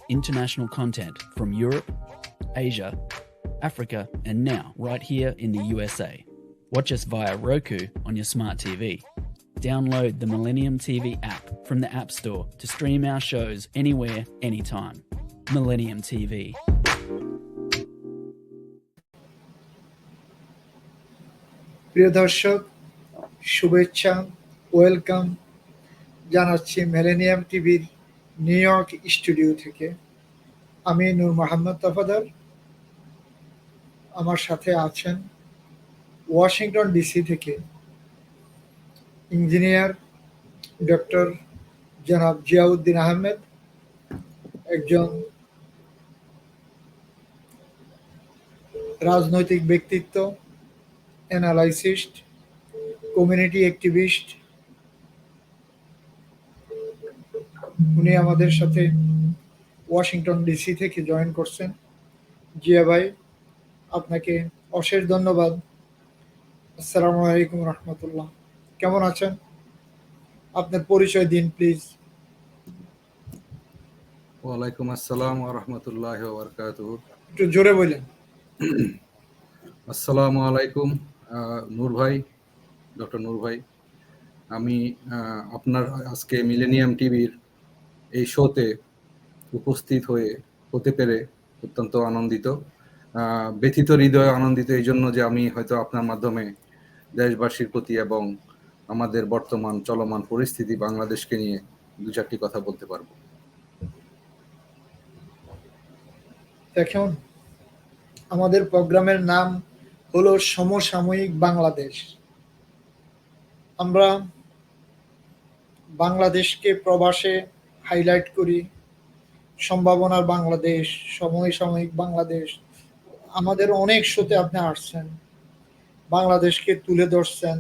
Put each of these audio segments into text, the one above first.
international content from Europe, Asia, Africa, and now right here in the USA. Watch us via Roku on your smart TV. Download the Millennium TV app from the App Store to stream our shows anywhere, anytime. Millennium TV. প্রিয় দর্শক, শুভেচ্ছা, welcome জানাচ্ছি millennium টিভির new York studio থেকে। আমি নূর মোহাম্মদ তফাদার। আমার সাথে আছেন ওয়াশিংটন ডিসি থেকে ইঞ্জিনিয়ার ডক্টর জনাব জিয়াউদ্দিন আহমেদ, একজন রাজনৈতিক ব্যক্তিত্ব, অ্যানালাইসিস্ট, কমিউনিটি অ্যাক্টিভিস্ট। উনি আমাদের সাথে ওয়াশিংটন ডিসি থেকে জয়েন করছেন। জিয়া ভাই, আপনাকে অশেষ ধন্যবাদ। আসসালামু আলাইকুম রহমতুল্লাহ। কেমন আছেন? আপনার পরিচয় দিন প্লিজ। ওয়ালাইকুম আসসালাম ওয়া রাহমাতুল্লাহি ওয়া বারাকাতুহু। একটু জোরে বলেন। আসসালামু আলাইকুম নূর ভাই, ডক্টর নূর ভাই। আমি আপনার আজকে মিলেনিয়াম টিভির এই শোতে উপস্থিত হতে পেরে অত্যন্ত আনন্দিত, ব্যথিত হৃদয়ে আনন্দিত এই জন্য যে আমি হয়তো আপনার মাধ্যমে দেশবাসীর প্রতি এবং আমাদের বর্তমান চলমান পরিস্থিতি বাংলাদেশকে নিয়ে দু চারটি কথা বলতে পারবো। দেখুন, আমাদের প্রোগ্রামের নাম হলো সমসাময়িক বাংলাদেশ। আমরা বাংলাদেশকে প্রবাসে হাইলাইট করি, সম্ভাবনার বাংলাদেশ, সমসাময়িক বাংলাদেশ। আমাদের অনেক শোতে আপনি আসছেন, বাংলাদেশকে তুলে ধরছেন,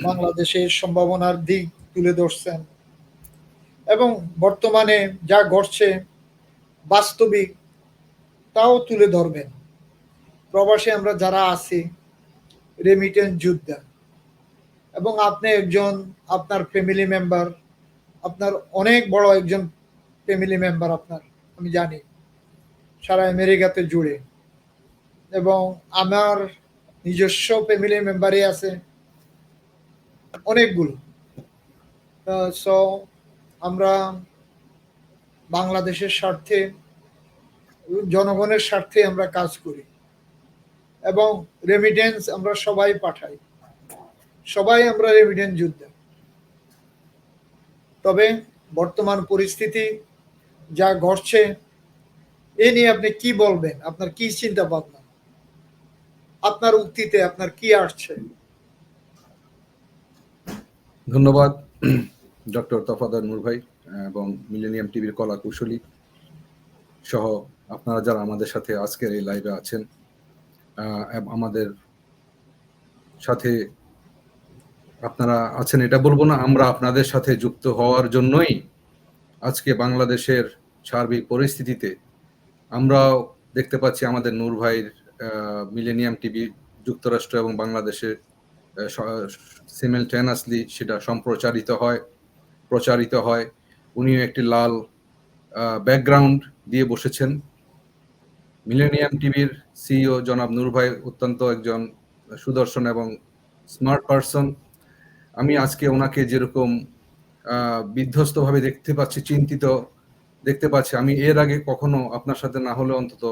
বাংলাদেশের সম্ভাবনার দিক তুলে ধরছেন এবং বর্তমানে যা ঘটছে বাস্তবিক তাও তুলে ধরবেন। প্রবাসে আমরা যারা আছি, রেমিটেন্স যোদ্ধা, এবং আপনি একজন, আপনার ফ্যামিলি মেম্বার, আপনার অনেক বড় একজন ফ্যামিলি মেম্বার আপনার, আমি জানি সারা আমেরিকাতে জুড়ে, এবং আমার নিজস্ব ফ্যামিলি মেম্বারই আছে অনেকগুলো। সো আমরা বাংলাদেশের স্বার্থে, জনগণের স্বার্থে আমরা কাজ করি এবং রেমিটেন্স আমরা সবাই পাঠাই, সবাই আমরা রেমিটেন্স যোদ্ধা। তবে বর্তমান পরিস্থিতি যা ঘটছে এ নিয়ে আপনি কি বলবেন? আপনার কি চিন্তা ভাবনা, আপনার উক্তিতে আপনার কি আসছে? ধন্যবাদ ডক্টর তফাদার নূর ভাই এবং মিলেনিয়াম টিভির কলা কুশলী সহ আপনারা যারা আমাদের সাথে আজকের এই লাইভে আছেন। আমাদের সাথে আপনারা আছেন এটা বলবো না, আমরা আপনাদের সাথে যুক্ত হওয়ার জন্যই আজকে বাংলাদেশের সার্বিক পরিস্থিতিতে আমরাও দেখতে পাচ্ছি আমাদের নূর ভাইয়ের মিলেনিয়াম টিভি যুক্তরাষ্ট্র এবং বাংলাদেশে সিমিলটেনিয়াসলি সেটা প্রচারিত হয়। উনিও একটি লাল ব্যাকগ্রাউন্ড দিয়ে বসেছেন। মিলেনিয়াম টিভির সিইও জনাব নূর ভাই অত্যন্ত একজন সুদর্শন এবং স্মার্ট পারসন। আমি আজকে ওনাকে যেরকম বিধ্বস্তভাবে দেখতে পাচ্ছি, চিন্তিত দেখতে পাচ্ছি, আমি এর আগে কখনো আপনার সাথে না হলে অন্তত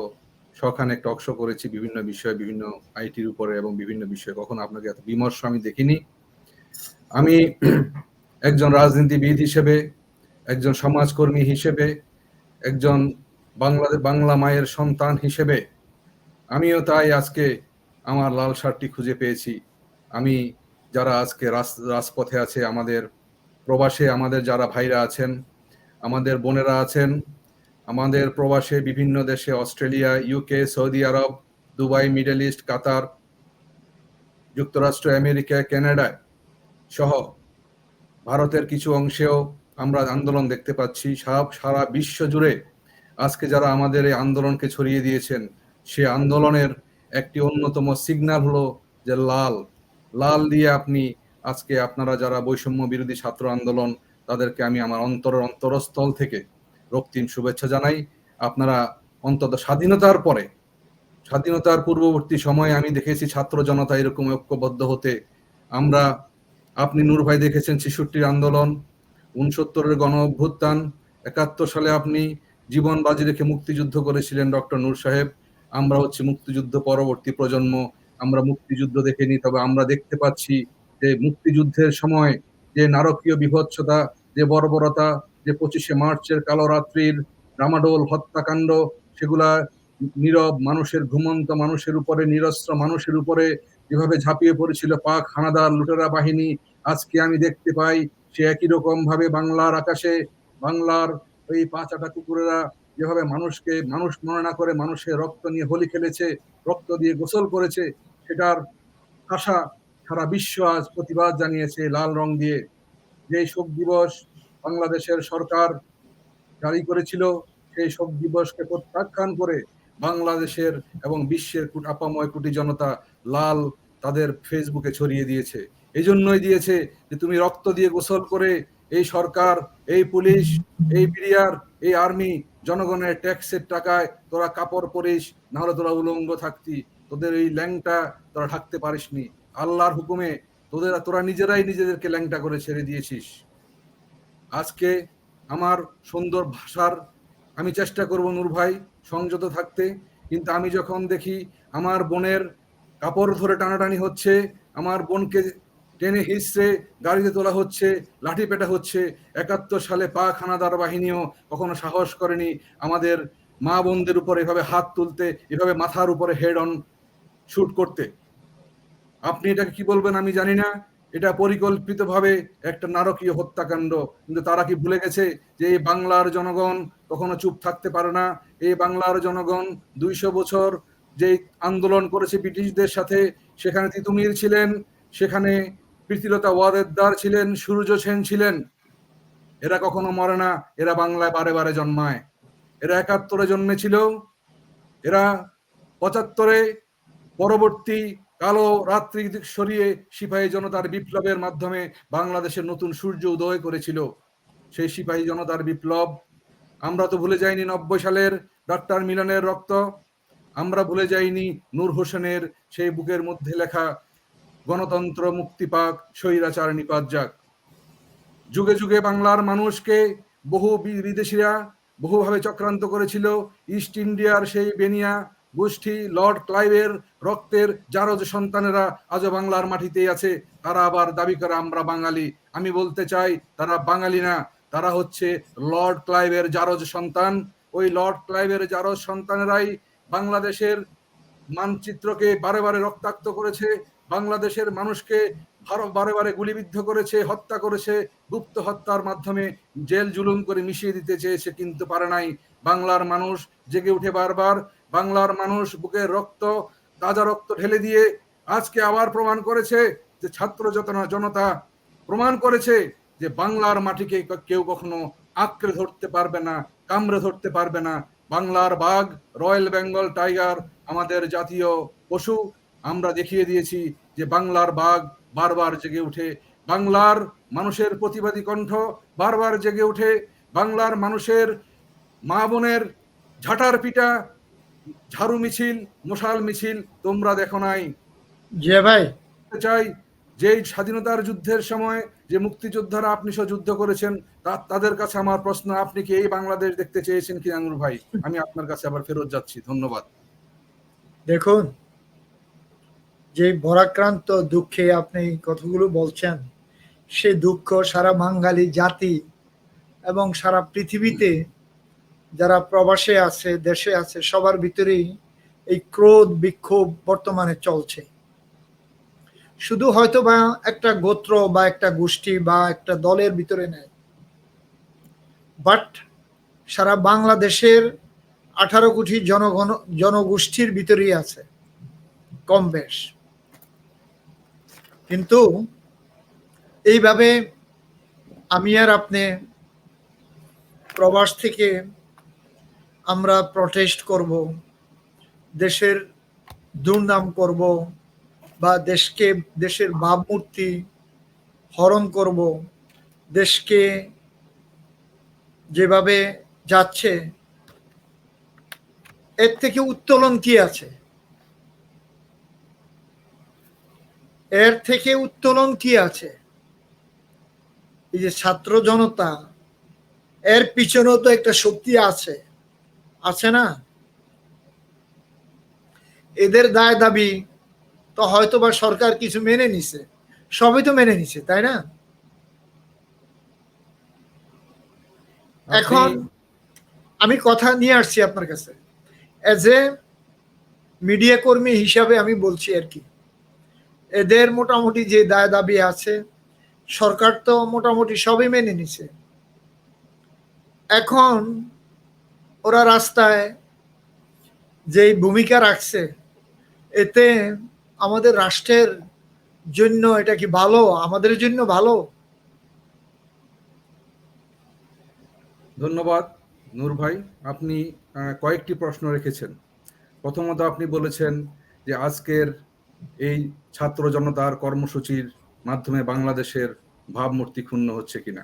শখানেক টক শো করেছি বিভিন্ন বিষয়ে, বিভিন্ন আইটির উপরে এবং বিভিন্ন বিষয়ে, কখনো আপনাকে এত বিমর্ষ আমি দেখিনি। আমি একজন রাজনীতিবিদ হিসেবে, একজন সমাজকর্মী হিসেবে, একজন বাংলা মায়ের সন্তান হিসেবে আমিও তাই আজকে আমার লাল শার্টটি খুঁজে পেয়েছি। আমি যারা আজকে রাজপথে আছে, আমাদের প্রবাসে আমাদের যারা ভাইরা আছেন, আমাদের বোনেরা আছেন, আমাদের প্রবাসে বিভিন্ন দেশে, অস্ট্রেলিয়া, ইউকে, সৌদি আরব, দুবাই, মিডল ইস্ট, কাতার, যুক্তরাষ্ট্র, আমেরিকা, কানাডা সহ ভারতের কিছু অংশেও আমরা আন্দোলন দেখতে পাচ্ছি। সারা বিশ্ব জুড়ে আজকে যারা আমাদের এই আন্দোলনকে ছড়িয়ে দিয়েছেন, সে আন্দোলনের একটি অন্যতম সিগন্যাল হলো যে লাল দিয়ে আপনি আজকে আপনারা যারা বৈষম্য বিরোধী ছাত্র আন্দোলন, তাদেরকে আমি আমার অন্তরস্থল থেকে রক্তিম শুভেচ্ছা জানাই। আপনারা অন্তত স্বাধীনতার পূর্ববর্তী সময়ে আমি দেখেছি ছাত্র জনতা এরকম ঐক্যবদ্ধ হতে। আপনি নূর ভাই দেখেছেন ৬৬ আন্দোলন, ৬৯ গণ অভ্যুত্থান, ৭১ সালে আপনি জীবন বাজি রেখে মুক্তিযুদ্ধ করেছিলেন ডক্টর নূর সাহেব। আমরা হচ্ছে মুক্তিযুদ্ধ পরবর্তী প্রজন্ম, আমরা মুক্তিযুদ্ধ দেখিনি, তবে আমরা দেখতে পাচ্ছি যে মুক্তিযুদ্ধের সময় যে নারকীয় বিভৎসতা, যে বর্বরতা, যে ২৫শে মার্চের কালো রাত্রির রামাডোল হত্যাকাণ্ড, সেগুলা নীরব মানুষের, ঘুমন্ত মানুষের উপরে, নিরস্ত্র মানুষের উপরে যেভাবে ঝাঁপিয়ে পড়েছিল পাক হানাদার লুটেরা বাহিনী, আজকে আমি দেখতে পাই সে একই রকম ভাবে বাংলার আকাশে, বাংলার ওই পাঁচাটা কুকুরেরা যেভাবে মানুষকে মানুষ মনে না করে মানুষের রক্ত নিয়ে হোলি খেলেছে, রক্ত দিয়ে গোসল করেছে, সেটার ভাষা সারা বিশ্ব আজ প্রতিবাদ জানিয়েছে লাল রং দিয়ে। যে শোক দিবস বাংলাদেশের সরকার জারি করেছিল, সেই শোক দিবসকে প্রত্যাখ্যান করে বাংলাদেশের এবং বিশ্বের আপাময় কোটি জনতা লাল তাদের ফেসবুকে ছড়িয়ে দিয়েছে। এই জন্যই দিয়েছে যে তুমি রক্ত দিয়ে গোসল করে এই সরকার, এই পুলিশ, এই বিডিআর, এই আর্মি জনগণের ট্যাক্সের টাকায় তোরা কাপড় পরিস, নাহলে তোরা উলঙ্গ থাকতি, তোদের এই ল্যাংটা তোরা ঢাকতে পারিসনি। আল্লাহর হুকুমে তোরা নিজেরাই নিজেদেরকে ল্যাংটা করে ছেড়ে দিয়েছিস। আজকে আমার সুন্দর ভাষার আমি চেষ্টা করব নূর ভাই সংযত থাকতে, কিন্তু আমি যখন দেখি আমার বোনের কাপড় ধরে টানাটানি হচ্ছে, আমার বোনকে টেনে হিঁচড়ে গাড়িতে তোলা হচ্ছে, লাঠি পেটা হচ্ছে, ৭১ সালে পাক হানাদার বাহিনীও কখনো সাহস করেনি আমাদের মা বোনদের উপর এভাবে হাত তুলতে, এভাবে মাথার উপরে হেড অন শুট করতে। আপনি এটাকে কি বলবেন আমি জানি না, এটা পরিকল্পিতভাবে একটা নারকীয় হত্যাকাণ্ড। কিন্তু তারা কি ভুলে গেছে যে এই বাংলার জনগণ কখনো চুপ থাকতে পারে না? এই বাংলার জনগণ ২০০ বছর যে আন্দোলন করেছে ব্রিটিশদের সাথে, সেখানে তিতুমির ছিলেন, সেখানে প্রীতিলতা ওয়াদেদার ছিলেন, সূর্য সেন ছিলেন। এরা কখনো মরে না, এরা বাংলায় বারে বারে জন্মায়। এরা ৭১-এ জন্মেছিল, এরা ৭৫-এ পরবর্তী কালো রাত্রি সরিয়ে সিপাহী জনতার বিপ্লবের মাধ্যমে বাংলাদেশের নতুন সূর্য উদয় করেছিল। সেই সিপাহী জনতার বিপ্লব আমরা তো ভুলে যাইনি। ৯০ সালের ডক্টর মিলনের রক্ত আমরা ভুলে যাইনি। নূর হোসেনের সেই বুকের মধ্যে লেখা গণতন্ত্র মুক্তি পাক, স্বৈরাচার নিপাত যাক। যুগে যুগে বাংলার মানুষকে বহু বিদেশিরা বহুভাবে চক্রান্ত করেছিল। ইস্ট ইন্ডিয়ার সেই বেনিয়া গোষ্ঠী, লর্ড ক্লাইভের রক্তের জারজ সন্তানেরা আজও বাংলার মাটিতেই আছে। তারা আবার দাবি করে আমরা বাঙালি। আমি বলতে চাই তারা বাঙালি না, তারা হচ্ছে লর্ড ক্লাইভের জারজ সন্তান। ওই লর্ড ক্লাইভের জারজ সন্তানেরাই বাংলাদেশের মানচিত্রকে বারে বারে রক্তাক্ত করেছে, বাংলাদেশের মানুষকে বারে বারে গুলিবিদ্ধ করেছে, হত্যা করেছে, গুপ্ত হত্যার মাধ্যমে জেল জুলুম করে মিশিয়ে দিতে চেয়েছে, কিন্তু পারে নাই। বাংলার মানুষ জেগে উঠে বারবার, বাংলার মানুষ বুকের রক্ত, তাজা রক্ত ঢেলে দিয়ে আজকে আবার প্রমাণ করেছে যে ছাত্র জনতা প্রমাণ করেছে যে বাংলার মাটিকে কেউ কখনো আঁকড়ে ধরতে পারবে না, কামড়ে ধরতে পারবে না। বাংলার বাঘ, রয়্যাল বেঙ্গল টাইগার আমাদের জাতীয় পশু। আমরা দেখিয়ে দিয়েছি যে বাংলার বাঘ বারবার জেগে উঠে, বাংলার মানুষের প্রতিবাদী কণ্ঠ বারবার জেগে উঠে, বাংলার মানুষের মা বোনের ঝাঁটার পিটা, ঝাড়ু মিছিল, মশাল মিছিল তোমরা দেখো নাই। জি ভাই, চাই যে স্বাধীনতার যুদ্ধের সময় যে মুক্তিযোদ্ধারা আপনি যুদ্ধ করেছেন, তাদের কাছে আমার প্রশ্ন, আপনি কি এই বাংলাদেশ দেখতে চেয়েছেন কি নূর ভাই? আমি আপনার কাছে আবার ফেরত যাচ্ছি। ধন্যবাদ। দেখুন, যে ভরাক্রান্ত দুঃখে আপনি কথাগুলো বলছেন, সে দুঃখ সারা বাঙালি জাতি এবং সারা পৃথিবীতে যারা প্রবাসে আছে, দেশে আছে, সবার ভিতরেই এই ক্রোধ বিক্ষোভ বর্তমানে চলছে। শুধু হয়তো বা একটা গোত্র বা একটা গোষ্ঠী বা একটা দলের ভিতরে নেই, বাট সারা বাংলাদেশের 18 কোটি জনগোষ্ঠীর ভিতরেই আছে কম বেশ। কিন্তু এইভাবে আমি আর আপনি প্রবাস থেকে আমরা প্রটেস্ট করব, দেশের দুর্নাম করব, বা দেশের ভাবমূর্তি হরণ করব, দেশকে যেভাবে যাচ্ছে, এর থেকে উত্তোলন কি আছে? এর থেকে উত্তোলন কি আছে? এই যে ছাত্র জনতা, এর পিছনেও তো একটা শক্তি আছে, আছে না? এদের দায় দাবি তো হয়তো বা সরকার কিছু মেনে নিছে, সবই তো মেনে নিছে, তাই না? এখন আমি কথা নিয়ে আসছি আপনার কাছে, এজ এ মিডিয়া কর্মী হিসাবে আমি বলছি আর কি, এদের মোটামুটি যে দায় দাবি আছে সরকার তো মোটামুটি সবই মেনে নিছে। এখন ওরা রাস্তায় যে ভূমিকা রাখছে, এতে আমাদের রাষ্ট্রের জন্য এটা কি ভালো? আমাদের জন্য ভালো? ধন্যবাদ নূর ভাই, আপনি কয়েকটি প্রশ্ন রেখেছেন। প্রথমত আপনি বলেছেন যে আজকের এই ছাত্র জনতার কর্মসূচির মাধ্যমে বাংলাদেশের ভাবমূর্তি ক্ষুণ্ণ হচ্ছে কিনা।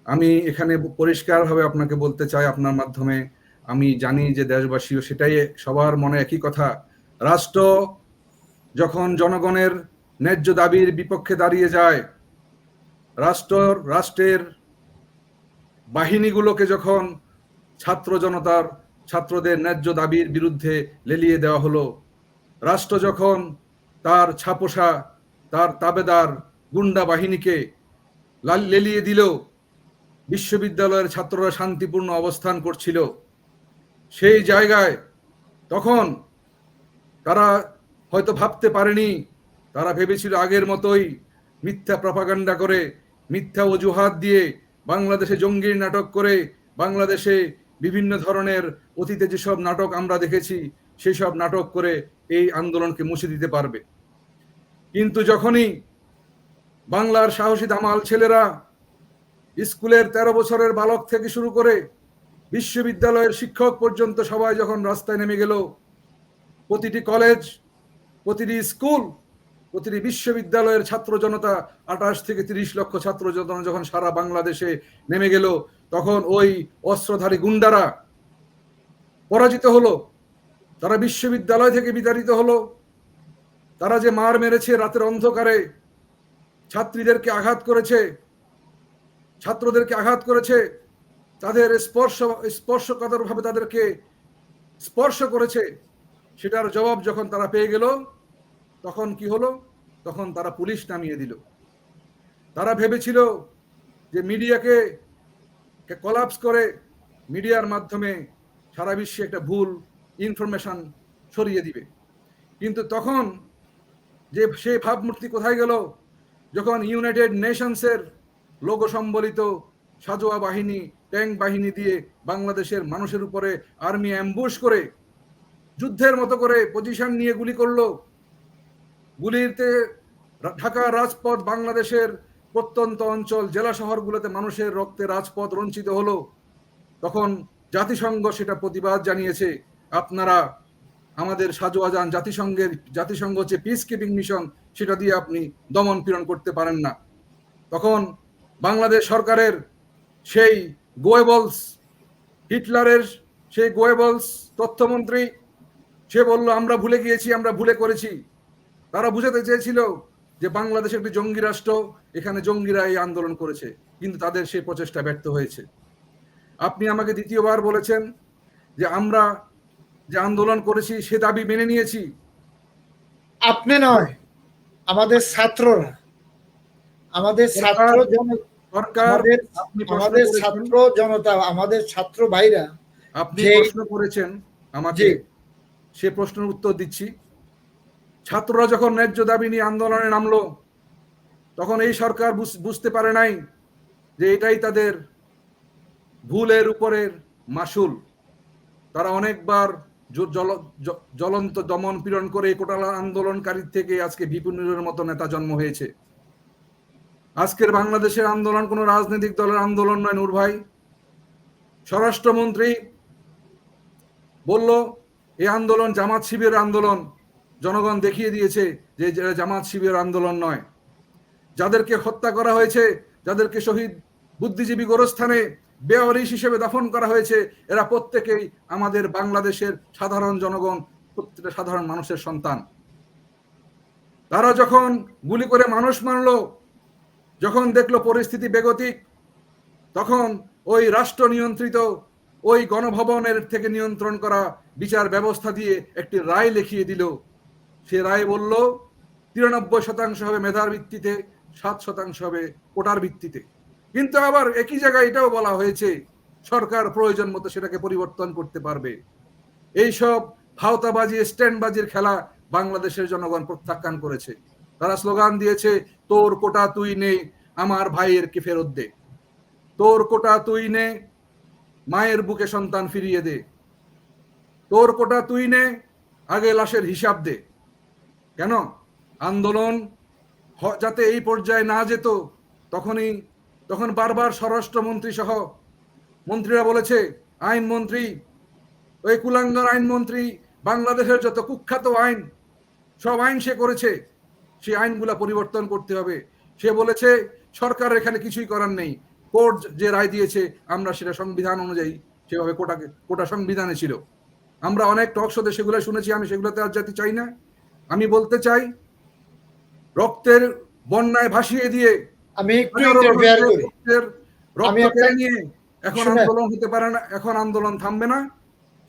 আমি এখানে পরিষ্কারভাবে আপনাকে বলতে চাই, আপনার মাধ্যমে আমি জানি যে দেশবাসীও সেটাই, সবার মনে একই কথা, রাষ্ট্র যখন জনগণের ন্যায্য দাবির বিপক্ষে দাঁড়িয়ে যায়, রাষ্ট্রের বাহিনীগুলোকে যখন ছাত্র জনতার, ছাত্রদের ন্যায্য দাবির বিরুদ্ধে লেলিয়ে দেওয়া হলো, রাষ্ট্র যখন তার ছাপোষা, তার তাবেদার গুন্ডা বাহিনীকে লেলিয়ে দিল, বিশ্ববিদ্যালয়ের ছাত্ররা শান্তিপূর্ণ অবস্থান করছিল, সেই জায়গায় তখন তারা হয়তো ভাবতে পারেনি, তারা ভেবেছিল আগের মতোই মিথ্যা প্রপাগান্ডা করে, মিথ্যা অজুহাত দিয়ে, বাংলাদেশে জঙ্গির নাটক করে, বাংলাদেশে বিভিন্ন ধরনের অতীতে যেসব নাটক আমরা দেখেছি সেই সব নাটক করে এই আন্দোলনকে মুছে দিতে পারবে। কিন্তু যখনই বাংলার সাহসী দামাল ছেলেরা, স্কুলের 13 বছরের বালক থেকে শুরু করে বিশ্ববিদ্যালয়ের শিক্ষক পর্যন্ত সবাই যখন রাস্তায় নেমে গেল, প্রতিটি কলেজ, প্রতিটি স্কুল, প্রতিটি বিশ্ববিদ্যালয়ের ছাত্র জনতা, 28 থেকে 30 লক্ষ ছাত্র জনতা যখন সারা বাংলাদেশে নেমে গেল, তখন ওই অস্ত্রধারী গুন্ডারা পরাজিত হলো, তারা বিশ্ববিদ্যালয় থেকে বিতাড়িত হলো। তারা যে মার মেরেছে, রাতের অন্ধকারে ছাত্রীদেরকে আঘাত করেছে, ছাত্রদেরকে আঘাত করেছে, তাদের স্পর্শকাতরভাবে তাদেরকে স্পর্শ করেছে, সেটার জবাব যখন তারা পেয়ে গেল, তখন কি হলো? তখন তারা পুলিশ নামিয়ে দিল। তারা ভেবেছিল যে মিডিয়াকে কলাপস করে মিডিয়ার মাধ্যমে সারা বিশ্বে একটা ভুল ইনফরমেশন ছড়িয়ে দিবে। কিন্তু তখন যে সেই ভাবমূর্তি কোথায় গেল, যখন ইউনাইটেড নেশনসের লোগো সম্বলিত সাজোয়া বাহিনী, ট্যাঙ্ক বাহিনী দিয়ে বাংলাদেশের মানুষের উপরে আর্মি অ্যাম্বুশ করে যুদ্ধের মতো করে পজিশন নিয়ে গুলি করলো। গুলিতে ঢাকার রাজপথ, বাংলাদেশের প্রত্যন্ত অঞ্চল, জেলা শহরগুলোতে মানুষের রক্তে রাজপথ রঞ্চিত হলো। তখন জাতিসংঘ সেটা প্রতিবাদ জানিয়েছে, আপনারা আমাদের সাজোয়া যান, জাতিসংঘ হচ্ছে পিস কিপিং মিশন, সেটা দিয়ে আপনি দমন পীড়ন করতে পারেন না। তখন বাংলাদেশ সরকারের সেই গোয়েবলস, হিটলারের সেই গোয়েবলস তথ্যমন্ত্রী, সে বলল আমরা ভুলে গিয়েছি, আমরা ভুলে করেছি। তারা বুঝাতে চেয়েছিল যে বাংলাদেশ একটি জঙ্গি রাষ্ট্র, এখানে জঙ্গিরা এই আন্দোলন করেছে, কিন্তু তাদের সেই প্রচেষ্টা ব্যর্থ হয়েছে। আপনি আমাকে দ্বিতীয়বার বলেছেন যে আমরা যে আন্দোলন করেছি সে দাবি মেনে নিয়েছি। আপনি নয়, আমাদের ছাত্ররা, আমাদের ছাত্র জনতা, আমাদের ছাত্র ভাইরা। আপনি প্রশ্ন করেছেন আমাকে, সে প্রশ্নের উত্তর দিচ্ছি। ছাত্ররা যখন ন্যায্য দাবি নিয়ে আন্দোলনে নামলো, তখন এই সরকার বুঝতে পারে নাই যে এটাই তাদের ভুলের উপরের মাসুল। তারা অনেকবার জ্বলন্ত দমন পীড়ন করে কোটালা আন্দোলনকারীর থেকে আজকে বিপিনুরের মতো নেতা জন্ম হয়েছে। আজকের বাংলাদেশের আন্দোলন কোনো রাজনৈতিক দলের আন্দোলন নয় নূর ভাই। স্বরাষ্ট্রমন্ত্রী বলল এই আন্দোলন জামাত শিবিরের আন্দোলন, জনগণ দেখিয়ে দিয়েছে যে জামাত শিবিরের আন্দোলন নয়। যাদেরকে হত্যা করা হয়েছে, যাদেরকে শহীদ বুদ্ধিজীবী গোরস্থানে বেওয়ারিশ হিসেবে দাফন করা হয়েছে, এরা প্রত্যেকেই আমাদের বাংলাদেশের সাধারণ জনগণ, প্রত্যেকটা সাধারণ মানুষের সন্তান। তারা যখন গুলি করে মানুষ মারলো, যখন দেখলো পরিস্থিতি বেগতিক, তখন ওই রাষ্ট্র নিয়ন্ত্রিত ওই গণভবনের থেকে নিয়ন্ত্রণ করা বিচার ব্যবস্থা দিয়ে একটি রায় লিখিয়ে দিল। সে রায় বলল 93% হবে মেধার ভিত্তিতে, 7% হবে কোটার ভিত্তিতে। কিন্তু আবার একই জায়গায় এটাও বলা হয়েছে সরকার প্রয়োজন মতো সেটাকে পরিবর্তন করতে পারবে। এইসব ভাওতাবাজি, স্ট্যান্ডবাজির খেলা বাংলাদেশের জনগণ প্রত্যাখ্যান করেছে। তারা স্লোগান দিয়েছে, তোর কোটা তুই নে, আমার ভাইয়ের কে ফেরত দে। তোর কোটা তুই নে, মায়ের বুকে সন্তান ফিরিয়ে দে। তোর কোটা তুই নে, আগে লাশের হিসাব দে। কেন? আন্দোলন যাতে এই পর্যায়ে না যেত, তখন বারবার স্বরাষ্ট্রমন্ত্রী সহ মন্ত্রীরা বলেছে, আইনমন্ত্রী, ওই কুলাঙ্গার আইনমন্ত্রী বাংলাদেশের যত কুখ্যাত আইন, সব আইন সে করেছে, সেই আইনগুলা পরিবর্তন করতে হবে। সে বলেছে সরকারের এখানে কিছুই করার নেই, কোর্ট যে রায় দিয়েছে আমরা সেটা সংবিধান অনুযায়ী, সেভাবে কোটা সংবিধানে ছিল। আমরা অনেক টক শোতে সেগুলো শুনেছি, আমি সেগুলোতে আর যেতে চাই না। আমি বলতে চাই, রক্তের বন্যায় ভাসিয়ে দিয়ে আমি একটু ইন্টারফেয়ার করি, রক্ত কেড়ে নিয়ে এখন আন্দোলন হতে পারে না, এখন আন্দোলন থামবে না,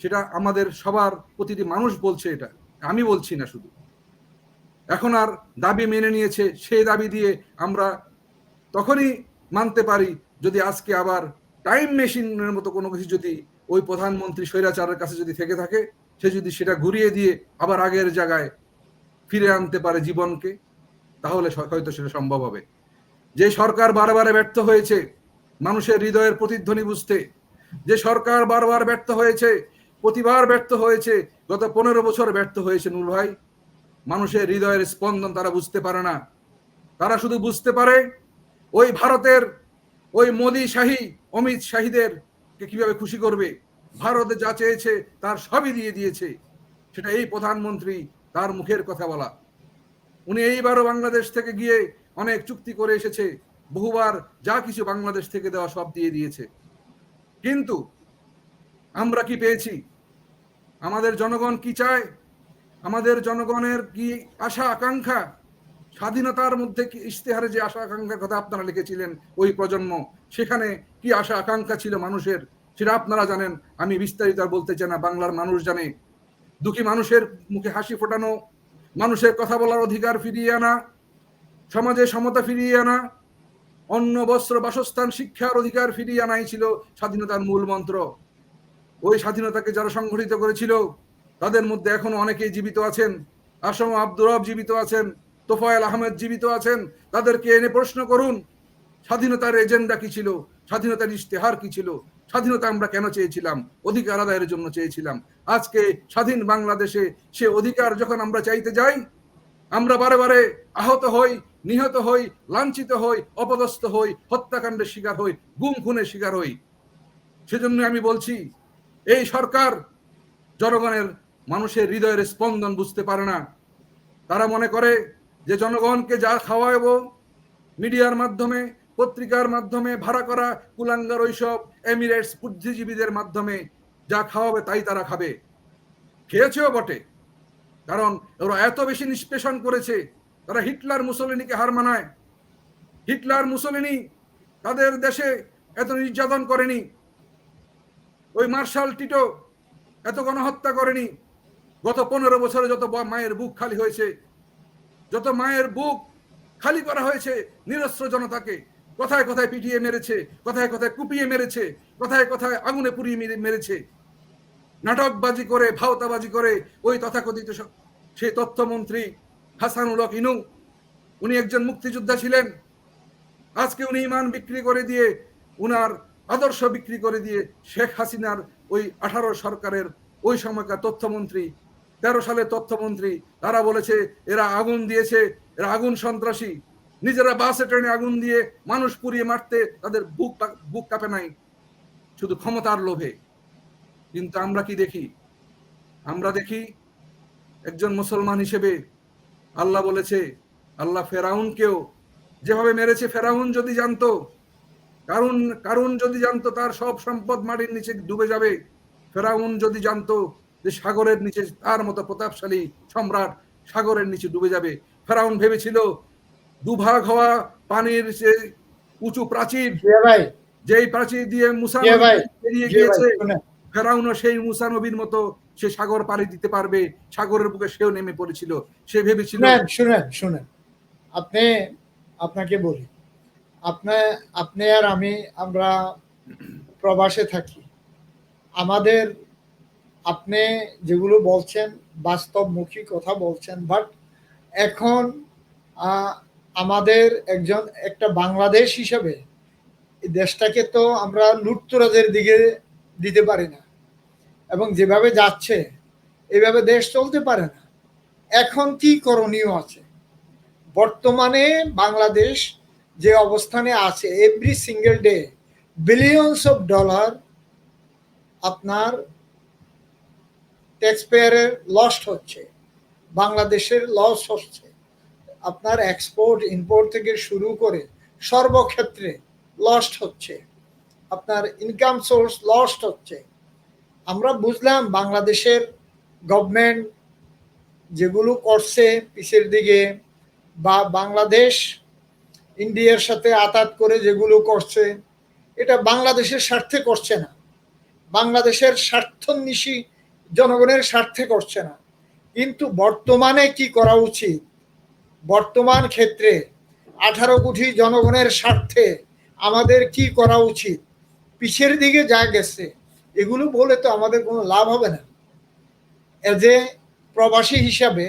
সেটা আমাদের সবার প্রতিটি মানুষ বলছে, এটা আমি বলছি না শুধু। এখন আর দাবি মেনে নিয়েছে, সেই দাবি দিয়ে আমরা তখনই মানতে পারি যদি আজকে আবার টাইম মেশিনের মতো কোনো কিছু যদি ওই প্রধানমন্ত্রী স্বৈরাচারের কাছে যদি থেকে থাকে, সে যদি সেটা ঘুরিয়ে দিয়ে আবার আগের জায়গায় ফিরে আনতে পারে জীবনকে, তাহলে হয়তো সেটা সম্ভব হবে। যে সরকার বারবার ব্যর্থ হয়েছে মানুষের হৃদয়ের প্রতিধ্বনি বুঝতে, যে সরকার বারবার ব্যর্থ হয়েছে, প্রতিবার ব্যর্থ হয়েছে, গত 15 বছর ব্যর্থ হয়েছে নূর ভাই, মানুষের হৃদয়ের স্পন্দন তারা বুঝতে পারে না। তারা শুধু বুঝতে পারে ওই ভারতের ওই মোদী শাহী, অমিত শাহীদের কিভাবে খুশি করবে। ভারতে যা চেয়েছে তার সবই দিয়ে দিয়েছে, সেটা এই প্রধানমন্ত্রী তার মুখের কথা বলা। উনি এইবারও বাংলাদেশ থেকে গিয়ে অনেক চুক্তি করে এসেছে, বহুবার যা কিছু বাংলাদেশ থেকে দেওয়া সব দিয়ে দিয়েছে। কিন্তু আমরা কি পেয়েছি? আমাদের জনগণ কি চায়? আমাদের জনগণের কি আশা আকাঙ্ক্ষা? স্বাধীনতার মধ্যে কি ইশতেহারে যে আশা আকাঙ্ক্ষার কথা আপনারা লিখেছিলেন, ওই প্রজন্ম, সেখানে কি আশা আকাঙ্ক্ষা ছিল মানুষের, সেটা আপনারা জানেন, আমি বিস্তারিত আর বলতে চাই না, বাংলার মানুষ জানে। দুঃখী মানুষের মুখে হাসি ফোটানো, মানুষের কথা বলার অধিকার ফিরিয়ে আনা, সমাজে সমতা ফিরিয়ে আনা, অন্ন বস্ত্র বাসস্থান শিক্ষার অধিকার ফিরিয়ে আনাই ছিল স্বাধীনতার মূল মন্ত্র। ওই স্বাধীনতাকে যারা সংগঠিত করেছিল তাদের মধ্যে এখনো অনেকেই জীবিত আছেন। আসম আব্দুর রব জীবিত আছেন, তোফায়েল আহমেদ জীবিত আছেন। তাদেরকে এনে প্রশ্ন করুন, স্বাধীনতার এজেন্ডা কি ছিল, স্বাধীনতার ইশতেহার কি ছিল, স্বাধীনতা আমরা কেন চেয়েছিলাম? অধিকার আদায়ের জন্য চেয়েছিলাম। আজকে স্বাধীন বাংলাদেশে সে অধিকার যখন আমরা চাইতে যাই, আমরা বারে বারে আহত হই, নিহত হই, লাঞ্ছিত হই, অপদস্থ হই, হত্যাকাণ্ডের শিকার হই, গুম খুনের শিকার হই। সেজন্য আমি বলছি, এই সরকার জনগণের, মানুষের হৃদয়ের স্পন্দন বুঝতে পারে না। তারা মনে করে যে জনগণকে যা খাওয়াবো মিডিয়ার মাধ্যমে, পত্রিকার মাধ্যমে, ভাড়া করা কুলাঙ্গার ওইসব এমিরেটস বুদ্ধিজীবীদের মাধ্যমে যা খাওয়াবে তাই তারা খাবে। খেয়েছেও বটে, কারণ ওরা এত বেশি নিষ্পেষণ করেছে। তারা হিটলার মুসলিনীকে হার মানায়। হিটলার মুসলিনী তাদের দেশে এত নির্যাতন করেনি, ওই মার্শাল টিটো এত গণহত্যা করেনি। গত 15 বছরে যত মায়ের বুক খালি হয়েছে, যত মায়ের বুক খালি করা হয়েছে নিরস্ত্র জনতাকে, কথায় কথায় পিটিয়ে মেরেছে, কথায় কথায় কুপিয়ে মেরেছে, কথায় কথায় আগুনে পুড়িয়ে মেরেছে, নাটকবাজি করে, ভাওতাবাজি করে। ওই তথাকথিত সেই তথ্যমন্ত্রী হাসানুল হক ইনু, উনি একজন মুক্তিযোদ্ধা ছিলেন। আজকে উনি ইমান বিক্রি করে দিয়ে, উনার আদর্শ বিক্রি করে দিয়ে শেখ হাসিনার ওই 18 সরকারের ওই সময়কার তথ্যমন্ত্রী, 13 সালের তথ্যমন্ত্রী, তারা বলেছে এরা আগুন দিয়েছে, এরা আগুন সন্ত্রাসী। নিজেরা বাসে ট্রেনে আগুন দিয়ে মানুষ পুড়িয়ে মারতে তাদের বুক কাঁপে নাই, শুধু ক্ষমতার লোভে। কিন্তু আমরা কি দেখি? আমরা দেখি একজন মুসলমান হিসেবে আল্লাহ বলেছে, আল্লাহ ফেরাউনকেও যেভাবে মেরেছে, ফেরাউন যদি জানতো কারণ কারণ যদি জানতো তার সব সম্পদ মাটির নিচে ডুবে যাবে, ফেরাউন যদি জানতো যে সাগরের নিচে তার মতো প্রতাপশালী সম্রাট সাগরের নিচে ডুবে যাবে, ফেরাউন ভেবেছিল দুভাগ হওয়া পানির যে উঁচু প্রাচীর, ভাই যেই প্রাচীর দিয়ে মুসা জি ভাই বেরিয়ে জি ভাই গিয়েছে, শুনেন ফেরাউনও সেই মুসা নবীর মতো সে সাগর পাড়ি দিতে পারবে, সাগরের বুকে সেও নেমে পড়েছিল। সে ভেবেছিল শুনেন শুনেন শুনেন আপনি আপনাকে বলি, আপনি আর আমরা প্রবাসে থাকি, আমাদের আপনি যেগুলো বলছেন বাস্তবমুখী কথা বলছেন, বাট এখন আমাদের একটা বাংলাদেশ হিসেবে এই দেশটাকে তো আমরা লুটতরাজের দিকে দিতে পারি না, এবং যেভাবে যাচ্ছে এইভাবে দেশ চলতে পারে না। এখন কি করণীয় আছে? বর্তমানে বাংলাদেশ যে অবস্থানে আছে, every single day billions of dollar আপনার ট্যাক্স পেয়ারের লস হচ্ছে, বাংলাদেশের লস হচ্ছে, আপনার এক্সপোর্ট ইম্পোর্ট থেকে শুরু করে সর্বক্ষেত্রে লস্ট হচ্ছে, আপনার ইনকাম সোর্স লস্ট হচ্ছে। আমরা বুঝলাম বাংলাদেশের গভর্নমেন্ট যেগুলো করছে পিছের দিকে, বা বাংলাদেশ ইন্ডিয়ার সাথে আতাত করে যেগুলো করছে, এটা বাংলাদেশের স্বার্থে করছে না, বাংলাদেশের স্বার্থন্বেষী জনগণের স্বার্থে করছে না। কিন্তু বর্তমানে কি করা উচিত? বর্তমান ক্ষেত্রে 18 কোটি জনগণের স্বার্থে আমাদের কি করা উচিত? পিছের দিকে যা গেছে এগুলো বলে তো আমাদের কোনো লাভ হবে না। এজ এ প্রবাসী হিসাবে,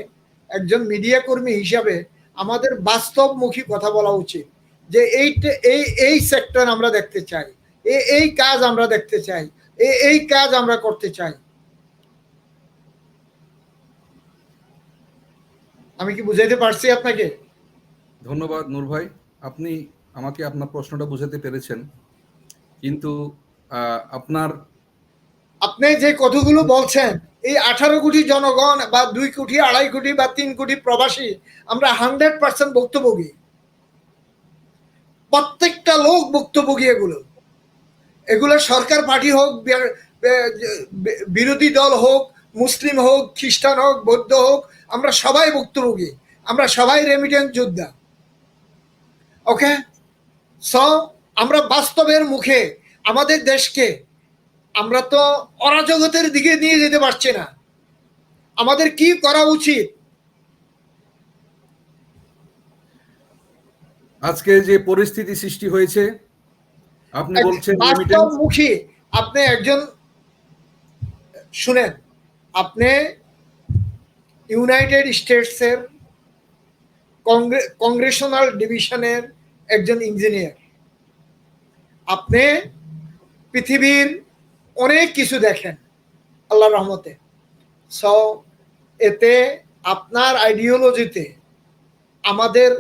একজন মিডিয়া কর্মী হিসাবে আমাদের বাস্তবমুখী কথা বলা উচিত, যে এই সেক্টর আমরা দেখতে চাই, এই কাজ আমরা দেখতে চাই, এই কাজ আমরা করতে চাই। আমি কি বুঝাইতে পারছি আপনাকে? ধন্যবাদ নূর ভাই, আপনি আমাকে আপনার প্রশ্নটা বুঝাতে পেরেছেন, কিন্তু আপনি যে কথাগুলো বলছেন, এই 18 কোটি জনগণ বা 2 কোটি 2.5 কোটি বা 3 কোটি প্রবাসী, আমরা 100% ভুক্তভোগী, প্রত্যেকটা লোক ভুক্তভোগী। এগুলো সরকার পার্টি হোক, বিরোধী দল হোক, মুসলিম হোক, খ্রিস্টান হোক, বৌদ্ধ হোক, আমরা সবাই ভুক্তভোগী, আমরা সবাই রেমিটেন্স যোদ্ধা। ওকে, সো আমরা বাস্তবের মুখে আমাদের দেশকে আমরা তো অরাজকতার দিকে নিয়ে যেতে পারছি না। আমাদের কি করা উচিত? আজকে যে পরিস্থিতি সৃষ্টি হয়েছে, আপনি বলছেন বাস্তবমুখী, আপনি একজন শুনেন, আপনি ইউনাইটেড স্টেটসের কংগ্রেশনাল ডিভিশনের একজন ইঞ্জিনিয়ার, আপনি পৃথিবীর অনেক কিছু দেখেন আল্লাহর রহমতে। সো এতে আপনার আইডিওলজিতে আমাদের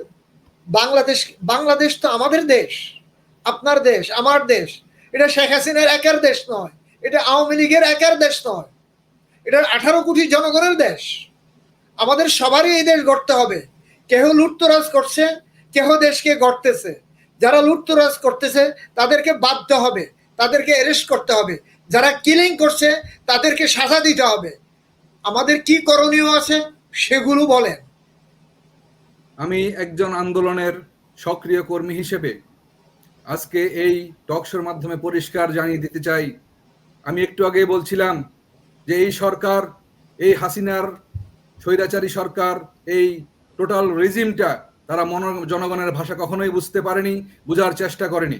বাংলাদেশ তো আমাদের দেশ, আপনার দেশ, আমার দেশ। এটা শেখ হাসিনার একার দেশ নয়, এটা আওয়ামী লীগের একার দেশ নয়, এটা 18 কোটি জনগণের দেশ। আমাদের সবারই এই দেশ গড়তে হবে। কেহ লুটতরাজ করছে, কেহ দেশকে গড়তেছে। যারা লুটতরাজ করতেছে তাদেরকে বাধ্য হবে, তাদেরকে অ্যারেস্ট করতে হবে। যারা কিলিং করছে তাদেরকে সাজা দিতে হবে। আমাদের কি করণীয় আছে সেগুলো বলেন। আমি একজন আন্দোলনের সক্রিয় কর্মী হিসেবে আজকে এই টকশোর মাধ্যমে পরিষ্কার জানিয়ে দিতে চাই, আমি একটু আগে বলছিলাম যে এই সরকার, এই হাসিনার স্বৈরাচারী সরকার, এই টোটাল রেজিমটা তারা জনগণের ভাষা কখনোই বুঝতে পারেনি, বুঝার চেষ্টা করেনি।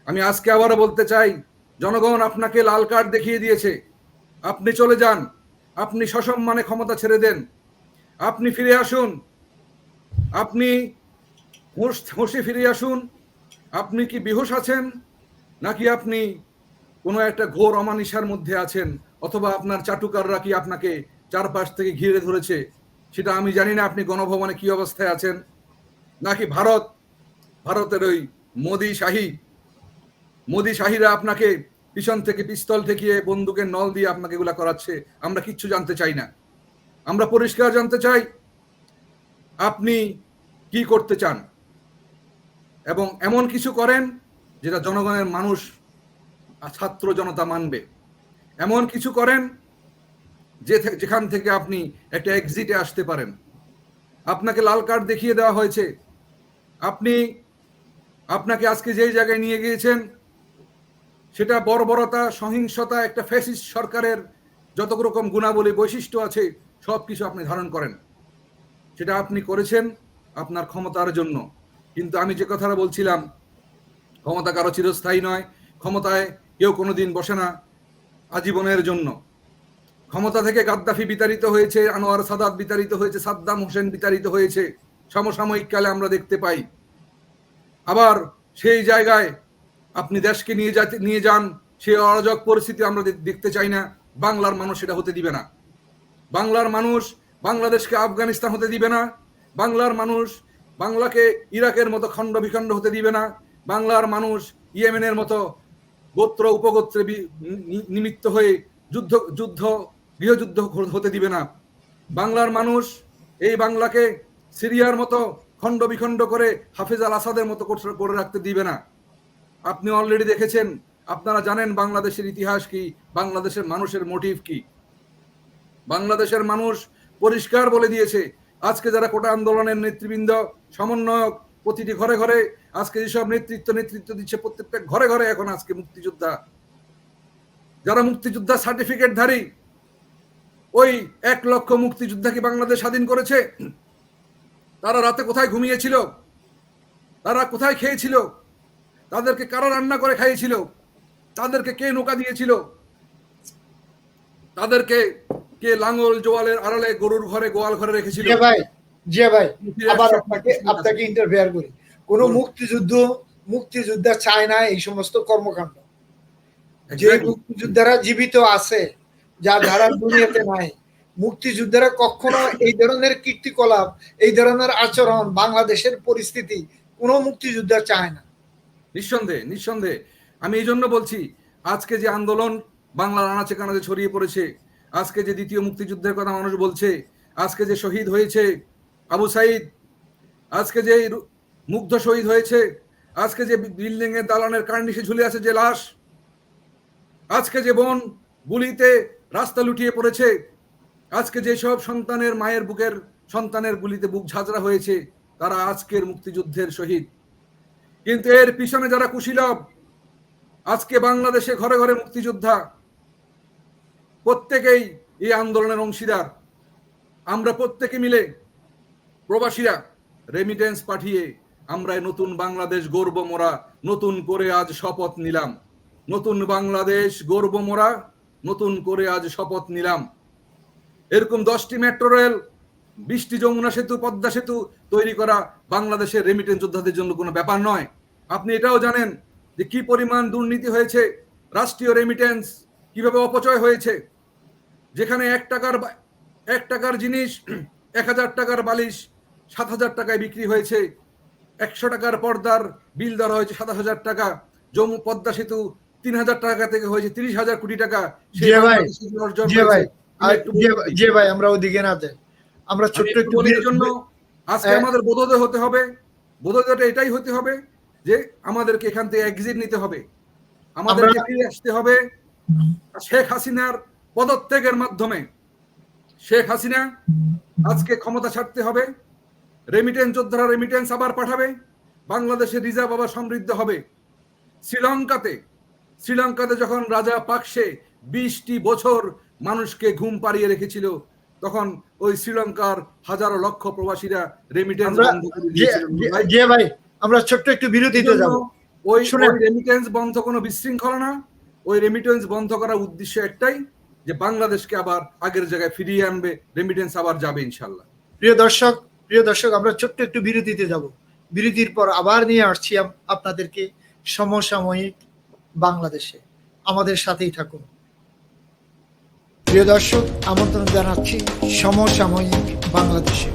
আমি আজকে আবারও বলতে চাই, জনগণ আপনাকে লাল কার্ড দেখিয়ে দিয়েছে, আপনি চলে যান, আপনি সসম্মানে ক্ষমতা ছেড়ে দেন, আপনি ফিরে আসুন, আপনি হোশে ফিরে আসুন। আপনি কি বেহুশ আছেন, নাকি আপনি কোনো একটা ঘোর অমানিসার মধ্যে আছেন, অথবা আপনার চাটুকাররা কি আপনাকে চারপাশ থেকে ঘিরে ধরেছে, সেটা আমি জানি না। আপনি গণভবনে কি অবস্থায় আছেন, নাকি ভারতের ওই মোদি শাহীরা আপনাকে পিছন থেকে পিস্তল ঠেকিয়ে বন্দুকের নল দিয়ে আপনাকে এগুলা করাচ্ছে, আমরা কিচ্ছু জানতে চাই না। আমরা পরিষ্কার জানতে চাই আপনি কি করতে চান, এবং এমন কিছু করেন যেটা জনগণের মানুষ ছাত্র জনতা মানবে, এমন কিছু করেন যেখান থেকে আপনি একটা এক্সিটে আসতে পারেন। আপনাকে লাল কার্ড দেখিয়ে দেওয়া হয়েছে, আপনাকে আজকে যেই জায়গায় নিয়ে গিয়েছেন সেটা বর্বরতা, সহিংসতা, একটা ফ্যাসিস্ট সরকারের যত রকম গুণাবলী বৈশিষ্ট্য আছে সবকিছু আপনি ধারণ করেন। সেটা আপনি করেছেন আপনার ক্ষমতার জন্য। কিন্তু আমি যে কথাটা বলছিলাম, ক্ষমতা কারো চিরস্থায়ী নয়, ক্ষমতায় কেউ কোনোদিন বসে না আজীবনের জন্য। ক্ষমতা থেকে গাদ্দাফি বিতাড়িত হয়েছে, আনোয়ার সাদাত বিতাড়িত হয়েছে, সাদ্দাম হোসেন বিতাড়িত হয়েছে, সমসাময়িক কালে আমরা দেখতে পাই। আবার সেই জায়গায় আপনি দেশকে নিয়ে যান, সেই অরাজক পরিস্থিতি আমরা দেখতে চাই না। বাংলার মানুষ সেটা হতে দিবে না। বাংলার মানুষ বাংলাদেশকে আফগানিস্তান হতে দিবে না। বাংলার মানুষ বাংলাকে ইরাকের মতো খণ্ড বিখণ্ড হতে দিবে না। বাংলার মানুষ ইয়েমেনের মতো গোত্র উপগোত্রে নিমিত্ত হয়ে গৃহযুদ্ধ হতে দিবে না। বাংলার মানুষ এই বাংলাকে সিরিয়ার মতো খণ্ড বিখণ্ড করে হাফিজ আল আসাদের মতো করে রাখতে দিবে না। আপনি অলরেডি দেখেছেন, আপনারা জানেন বাংলাদেশের ইতিহাস কি, বাংলাদেশের মানুষের মোটিভ কি। বাংলাদেশের মানুষ পরিষ্কার বলে দিয়েছে, আজকে যারা কোটা আন্দোলনের নেতৃবৃন্দ, সমন্বয়ক, প্রতিটি ঘরে ঘরে আজকে যেসব নেতৃত্ব দিচ্ছে, প্রত্যেকটা ঘরে ঘরে এখন আজকে মুক্তিযোদ্ধা, যারা মুক্তিযোদ্ধা সার্টিফিকেটধারী, ওই 1 লক্ষ মুক্তিযোদ্ধা কি বাংলাদেশ স্বাধীন করেছে? তারা রাতে কোথায় ঘুমিয়েছিল? তারা কোথায় খেয়েছিল? তাদেরকে কারা রান্না করে খাইয়েছিল? তাদেরকে কে নৌকা দিয়েছিল? তাদেরকে কে লাঙ্গল জোয়ালের আড়ালে গরুর ঘরে গোয়াল ঘরে রেখেছিল? জি ভাই, আবার আপনাকে ইন্টারফেয়ার করি। কোন মুক্তিযোদ্ধা চায় না এই সমস্ত কর্মকাণ্ড। যে মুক্তিযোদ্ধারা জীবিত আছে, যা ধারা দুনিয়াতে নাই, মুক্তিযোদ্ধারা কখনো এই ধরনের কীর্তিকলাপ, এই ধরনের আচরণ, বাংলাদেশের পরিস্থিতি কোন মুক্তিযোদ্ধা চায় না। নিঃসন্দেহে আমি এই জন্য বলছি, আজকে যে আন্দোলন বাংলার আনাচে কানাচে ছড়িয়ে পড়েছে, আজকে যে দ্বিতীয় মুক্তিযুদ্ধের কথা মানুষ বলছে, আজকে যে শহীদ হয়েছে আবু সাইদ, আজকে যে মুগ্ধ শহীদ হয়েছে, আজকে যে বিল্ডিং এর দালানের কার্নিশে ঝুলে আছে যে লাশ, আজকে যে বোন গুলিতে রাস্তা লুটিয়ে পড়েছে, আজকে যে সব সন্তানের মায়ের বুকের সন্তানের গুলিতে বুক ঝাঁঝরা হয়েছে, তারা আজকের মুক্তিযুদ্ধের শহীদ। কিন্তু এর পিছনে যারা কুশীলব, আজকে বাংলাদেশে ঘরে ঘরে মুক্তিযোদ্ধা, প্রত্যেকেই এই আন্দোলনের অংশীদার। আমরা প্রত্যেকে মিলে প্রবাসীরা রেমিটেন্স পাঠিয়ে আমরা নতুন বাংলাদেশ গর্ব মোরা নতুন করে আজ শপথ নিলাম। নতুন বাংলাদেশ গর্ব মোরা নতুন করে আজ শপথ নিলাম। এরকম 10টি মেট্রো রেল, 20টি যমুনা সেতু, পদ্মা সেতু তৈরি করা বাংলাদেশের রেমিটেন্স যোদ্ধাদের জন্য কোনো ব্যাপার নয়। আপনি এটাও জানেন যে কি পরিমাণ দুর্নীতি হয়েছে, রাষ্ট্রীয় রেমিটেন্স কিভাবে অপচয় হয়েছে। যেখানে 1 টাকার জিনিস 1000 টাকার বালিশ 7000 টাকায় বিক্রি হয়েছে, 100 টাকার পর্দার বিল ধরা হয়েছে 7000 টাকা, পদ্মা সেতু 3000 টাকা থেকে হয়েছে 30,000 কোটি টাকা। আমরা ওদিকে না যাই, আমরা ছোট্ট একটু জন্য আজকে আমাদের বোধোদয় হতে হবে। বোধোদয়টা এটাই হতে হবে যে আমাদেরকে এখান থেকে এক্সিট নিতে হবে, আমাদেরকে ফিরে আসতে হবে। শেখ হাসিনার পদত্যাগের মাধ্যমে শেখ হাসিনা আজকে ক্ষমতা ছাড়তে হবে। রেমিটেন্স যোদ্ধারা রেমিটেন্স আবার পাঠাবে, বাংলাদেশের রিজার্ভ আবার সমৃদ্ধ হবে। শ্রীলঙ্কাতে যখন রাজা পাকসে 20টি বছর মানুষকে ঘুম পাড়িয়ে রেখেছিল, তখন ওই শ্রীলঙ্কার হাজারো লক্ষ প্রবাসীরা রেমিটেন্স বন্ধ করে দিয়েছিল। ভাই আমরা ছোট্ট একটু বিরতিতে যাব। ওই রেমিটেন্স বন্ধ কোনো বিশৃঙ্খলা না, ওই রেমিটেন্স বন্ধ করার উদ্দেশ্য একটাই যে বাংলাদেশকে আবার আগের জায়গায় ফিরিয়ে আনবে, রেমিটেন্স আবার যাবে ইনশাআল্লাহ। প্রিয় দর্শক আমরা ছোট্ট একটু বিরতিতে যাব। বিরতির পর আবার নিয়ে আসছি আপনাদেরকে সমসাময়িক বাংলাদেশে। আমাদের সাথেই থাকুন। প্রিয় দর্শক, আমন্ত্রণ জানাচ্ছি সমসাময়িক বাংলাদেশে।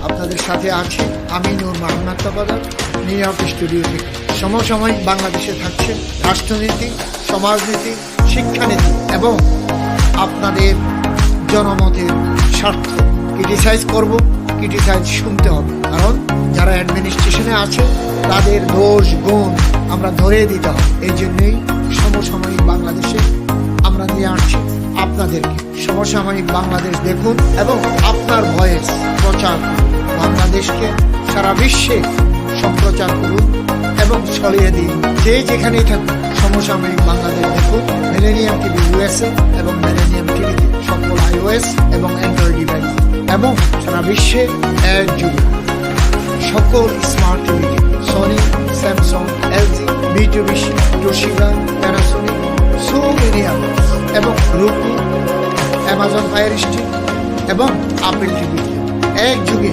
আপনাদের সাথে আছি আমি নূর মোহাম্মদ তাবাদর, নিউ ইয়র্ক স্টুডিও থেকে। সমসাময়িক বাংলাদেশে থাকছে রাষ্ট্রনীতি, সমাজনীতি, শিক্ষানীতি এবং আপনাদের জনমতের স্বার্থ ক্রিটিসাইজ করব, ক্রিটিসাইজ শুনতে হবে, কারণ যারা অ্যাডমিনিস্ট্রেশনে আছে তাদের দোষ গুণ আমরা ধরে দিতে হবে। এই জন্যই সমসাময়িক বাংলাদেশে আমরা নিয়ে আসছি আপনাদেরকে। সমসাময়িক বাংলাদেশ দেখুন এবং আপনার ভয়েস প্রচার করুন, বাংলাদেশকে সারা বিশ্বে সম্প্রচার করুন এবং ছড়িয়ে দিন। যে যেখানেই থাকুন সমসাময়িক বাংলাদেশ দেখুন মিলেনিয়াম টিভি ইউএসএ এবং মিলেনিয়াম টিভিতে সকল iOS এবং অ্যান্ড্রয়েড ডিভাইস এবং সারা বিশ্বে একযোগে সকল smart TV, Sony, Samsung, LG, Mitsubishi, Toshiba, Panasonic, so many others এবং রুকু, অ্যামাজন ফায়ার স্টিক এবং আপেল টিভি একযোগে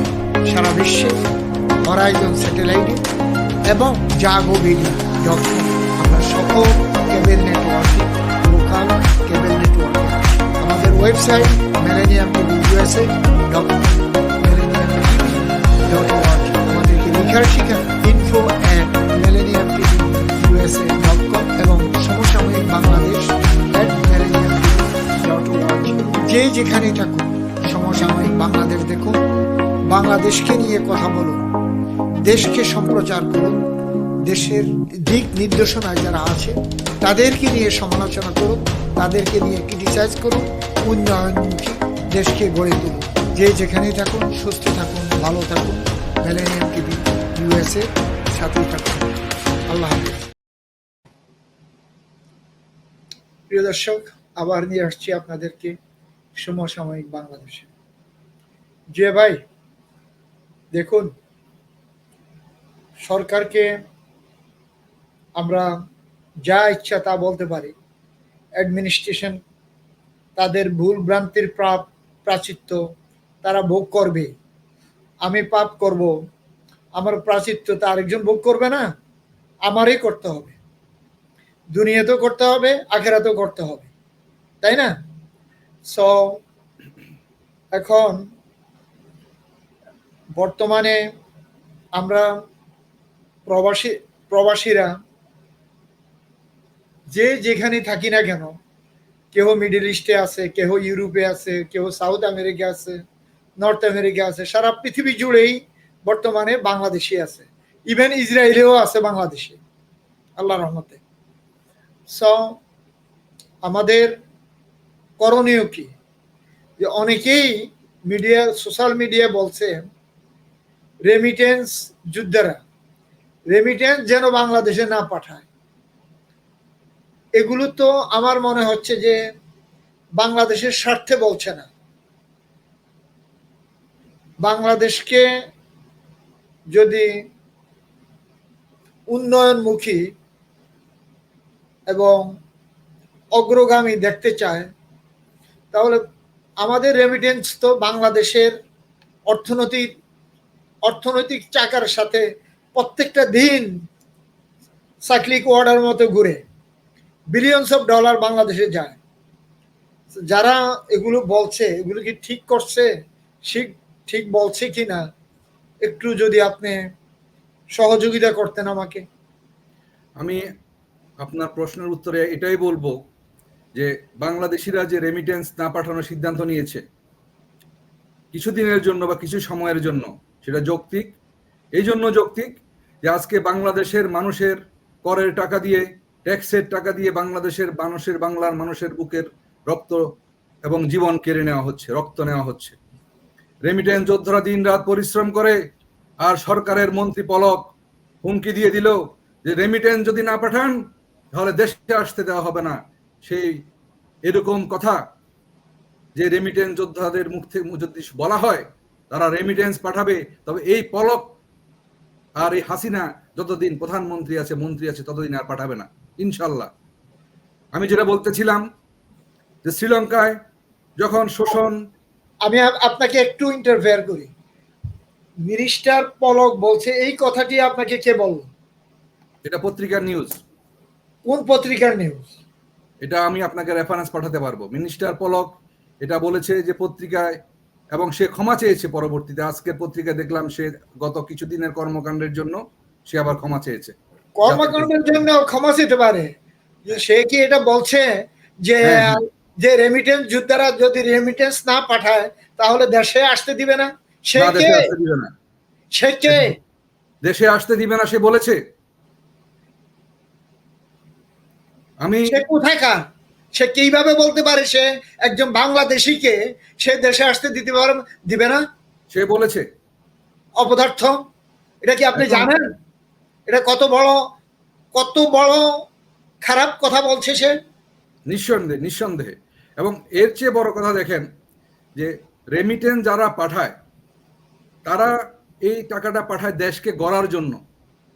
সারা বিশ্বে হরাইজন স্যাটেলাইটে এবং জাগো ভিডিও আমরা সকল কেবল নেটওয়ার্কে, লোকাল কেবল নেটওয়ার্কে আমাদের website millennium TV USA millenniumtv.org আমাদেরকে লেখার শিখান info@millenniumtv.usa.com এবং সমসাময়িক বাংলাদেশ @millenniumtv.org। যে যেখানেই থাকুন সমসাময়িক বাংলাদেশ দেখুন, বাংলাদেশকে নিয়ে কথা বলুন, দেশকে সম্প্রচার করুন, দেশের দিক নির্দেশনায় যারা আছে তাদেরকে নিয়ে সমালোচনা করুন, তাদেরকে নিয়ে ক্রিটিসাইজ করুন, উন্নয়নমুখী দেশকে গড়ে তুলুন। যে যেখানেই থাকুন সুস্থ থাকুন, ভালো থাকুন, মিলেনিয়াম টিভি ইউএসএ সাথেই থাকুন। আল্লাহ হাফেজ। প্রিয় দর্শক, আবার নিয়ে আসছি আপনাদেরকে সমসাময়িক বাংলাদেশে। যে ভাই দেখুন, সরকারকে আমরা যা ইচ্ছা তা বলতে পারি, অ্যাডমিনিস্ট্রেশন তাদের ভুল ভ্রান্তির প্রাচিত্য তারা ভোগ করবে। আমি পাপ করব, আমার প্রাচিত্য তা আরেকজন ভোগ করবে না, আমারই করতে হবে। দুনিয়াতেও করতে হবে, আখেরাতেও করতে হবে, তাই না? সো এখন বর্তমানে আমরা প্রবাসীরা যে যেখানে থাকি না কেন, কেউ মিডল ইস্টে আছে, কেউ ইউরোপে আছে, কেউ সাউথ আমেরিকা আছে, নর্থ আমেরিকা আছে, সারা পৃথিবী জুড়েই বর্তমানে বাংলাদেশি আছে, ইভেন ইসরায়েলেও আছে বাংলাদেশে, আল্লাহর রহমতে। সো আমাদের করণীয় কি? যে অনেকেই সোশ্যাল মিডিয়া বলছে রেমিটেন্স যোদ্ধারা রেমিটেন্স যেন বাংলাদেশে না পাঠায়। এগুলো তো আমার মনে হচ্ছে যে বাংলাদেশের স্বার্থে বলছে না। বাংলাদেশকে যদি উন্নয়নমুখী এবং অগ্রগামী দেখতে চায়, তাহলে আমাদের রেমিটেন্স তো বাংলাদেশের অর্থনৈতিক চাকার সাথে প্রত্যেকটা দিন সাইক্লিক ওয়ার্ডের মতো ঘুরে বিলিয়নস অফ ডলার বাংলাদেশে যায়। যারা এগুলো বলছে, এগুলো কি ঠিক করছে, ঠিক বলছে কিনা, একটু যদি আপনি সহযোগিতা করতেন আমাকে। আমি আপনার প্রশ্নের উত্তরে এটাই বলবো যে বাংলাদেশিরা যে রেমিটেন্স না পাঠানোর সিদ্ধান্ত নিয়েছে কিছুদিনের জন্য বা কিছু সময়ের জন্য, সেটা যৌক্তিক। এই জন্য যৌক্তিক যে আজকে বাংলাদেশের মানুষের করের টাকা দিয়ে, ট্যাক্সের টাকা দিয়ে বাংলার মানুষের বুকের রক্ত এবং জীবন কেড়ে নেওয়া হচ্ছে, রক্ত নেওয়া হচ্ছে। রেমিটেন্স যোদ্ধারা দিন রাত পরিশ্রম করে, আর সরকারের মন্ত্রী পলক হুমকি দিয়ে দিল যে রেমিটেন্স যদি না পাঠান তাহলে দেশে আসতে দেওয়া হবে না। সেই এরকম কথা যে রেমিটেন্স যোদ্ধাদের মুখ থেকে যদি বলা হয় তারা রেমিটেন্স পাঠাবে, তবে এই পলক আর এই হাসিনা যতদিন প্রধানমন্ত্রী আছে, মন্ত্রী আছে, ততদিন আর পাঠাবে না ইনশাল্লাহ। আমি যেটা বলতেছিলাম যে শ্রীলঙ্কায় যখন শোষণ, আমি আপনাকে একটু ইন্টারফেয়ার করি। মিনিস্টার পলক বলছে, এই কথাটি আপনাকে কে বলল? এটা পত্রিকার নিউজ। কোন পত্রিকার নিউজ? এটা আমি আপনাকে রেফারেন্স পাঠাতে পারবো। মিনিস্টার পলক এটা বলেছে যে পত্রিকায়, এবং সে ক্ষমা চেয়েছে পরবর্তীতে। আজকের পত্রিকায় দেখলাম সে গত কিছুদিনের কর্মকাণ্ডের জন্য সে আবার ক্ষমা চেয়েছে। কর্মকাণ্ডের জন্য ক্ষমা চেতে পারে? যে সে কি এটা বলছে যে যে রেমিটেন্স যোদ্ধারা যদি রেমিটেন্স না পাঠায় তাহলে দেশে আসতে দিবে না? সে না, কে? দেশে আসতে দিবে না। সে কে? দেশে আসতে দিবে না সে বলেছে। সে কোথাকার? সে কিভাবে বলতে পারে সে একজন বাংলাদেশিকে সে দেশে আসতে দিবে না? সে বলেছে। অপদার্থ! এটা কি আপনি জানেন? এটা কত বড় খারাপ কথা বলছে সে। নিঃসন্দেহে। এবং এর চেয়ে বড় কথা দেখেন যে রেমিটেন্স যারা পাঠায় তারা এই টাকাটা পাঠায় দেশকে গড়ার জন্য,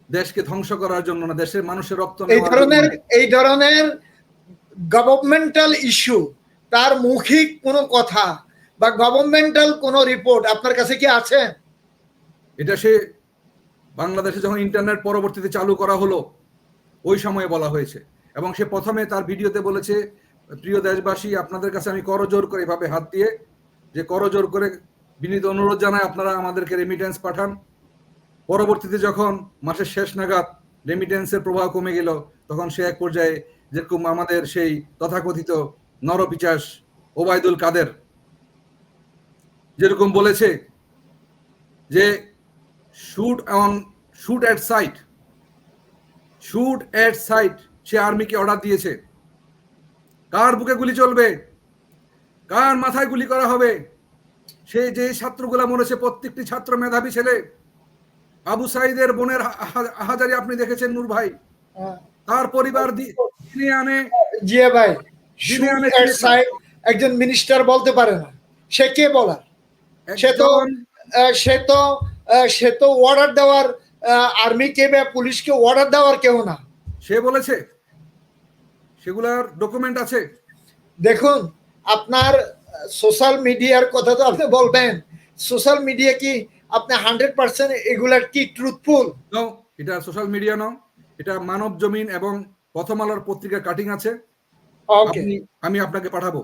দেশকে ধ্বংস করার জন্য না, দেশের মানুষের রক্ত এই ধরনের গভর্নমেন্টাল ইস্যু তার মৌখিক কোনো কথা বা গভর্নমেন্টাল কোনো রিপোর্ট আপনার কাছে কি আছে? এটা সে বাংলাদেশে যখন ইন্টারনেট পরবর্তীতে চালু করা হলো ওই সময়ে বলা হয়েছে। এবং সে প্রথমে তার ভিডিওতে বলেছে, প্রিয় দেশবাসী, আপনাদের কাছে আমি করজোর করে এভাবে হাত দিয়ে যে করজোর করে বিনীত অনুরোধ জানাই আপনারা আমাদেরকে রেমিটেন্স পাঠান। পরবর্তীতে যখন মাসের শেষ নাগাদ রেমিটেন্সের প্রবাহ কমে গেল তখন সে এক পর্যায়ে যেরকম আমাদের সেই তথাকথিত নরপিচাস ওবায়দুল কাদের যেরকম বলেছে যে শুট অ্যাট সাইট, সে আর্মিকে অর্ডার দিয়েছে। কার বুকে গুলি চলবে, কার মাথায় গুলি করা হবে, সে যে ছাত্রগুলা মরেছে প্রত্যেকটি ছাত্র মেধাবী ছেলে। আবু সাইদের বোনের আহাজারি আপনি দেখেছেন নূর ভাই, তার পরিবার দিনে আনে জিয়া ভাই, একজন মিনিস্টার বলতে পারে না, সে কে বলার? সে তো অর্ডার দেওয়ার আর্মিকে বা পুলিশকে অর্ডার দেওয়ার কেউ না। সে বলেছে, সেগুলার ডকুমেন্ট আছে। দেখুন, আপনার সোশ্যাল মিডিয়ার কথা তো আপনি বলবেন, সোশ্যাল মিডিয়া কি আপনি 100% এগুলার কি ট্রুথফুল? এটা সোশ্যাল মিডিয়া নয়, এটা মানব জমিন এবং প্রথম আলোর পত্রিকার কাটিং আছে। আমি আপনাকে পাঠাবো।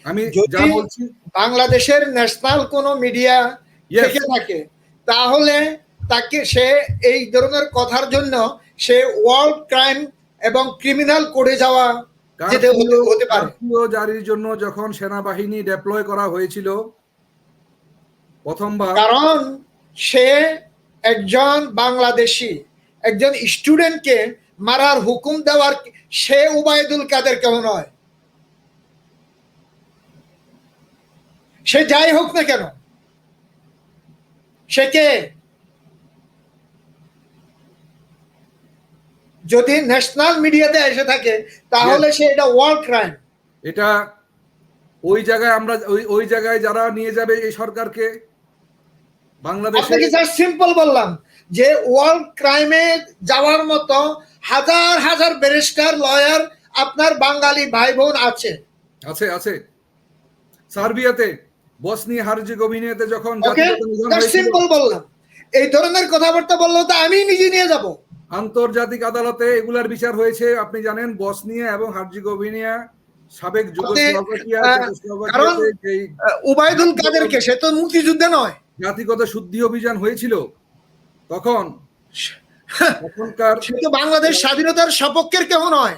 আমি যা বলছি, বাংলাদেশের ন্যাশনাল কোন মিডিয়া থেকে থাকে তাহলে তাকে সে এই ধরনের কথার জন্য সে ওয়ার্ল্ড ক্রাইম এবং ক্রিমিনাল কোডে যাওয়া যেতে হতে পারে। জারির জন্য যখন সেনাবাহিনী ডেপ্লয় করা হয়েছিল প্রথমবার, কারণ সে একজন বাংলাদেশি একজন স্টুডেন্টকে মারার হুকুম দেওয়ার সে ওবায়দুল কাদের কেউ নয়। সে যাই হোক না কেন, সে কে? যদি ন্যাশনাল মিডিয়াতে এসে থাকে তাহলে সে এটা ওয়ার ক্রাইম। এটা ওই জায়গায় আমরা ওই জায়গায় যারা নিয়ে যাবে এই সরকারকে, বাংলাদেশে আপনাকে জাস্ট সিম্পল বললাম যে ওয়ার্ল্ড ক্রাইমে যাওয়ার মতো হাজার হাজার ব্যারিস্টার লয়ার আপনার বাঙালি ভাই বোন আছে আছে আছে সার্বিয়াতে, বসনিয়া হার্জেগোভিনাতে যখন সিম্পল বললাম। এই ধরনের কথাবার্তা বললো তো আমি নিজে নিয়ে যাব আন্তর্জাতিক আদালতে, এগুলার বিচার হয়েছে আপনি জানেন বসনিয়া এবং হার্জেগোভিনা, সাবেক যুগোস্লাভিয়া, কারণ ওবায়দুল কাদেরকে সে তো মুক্তিযুদ্ধে নয়, জাতিগত শুদ্ধি অভিযান হয়েছিল তখন, সে তো বাংলাদেশ স্বাধীনতার সপক্ষের কেউ নয়,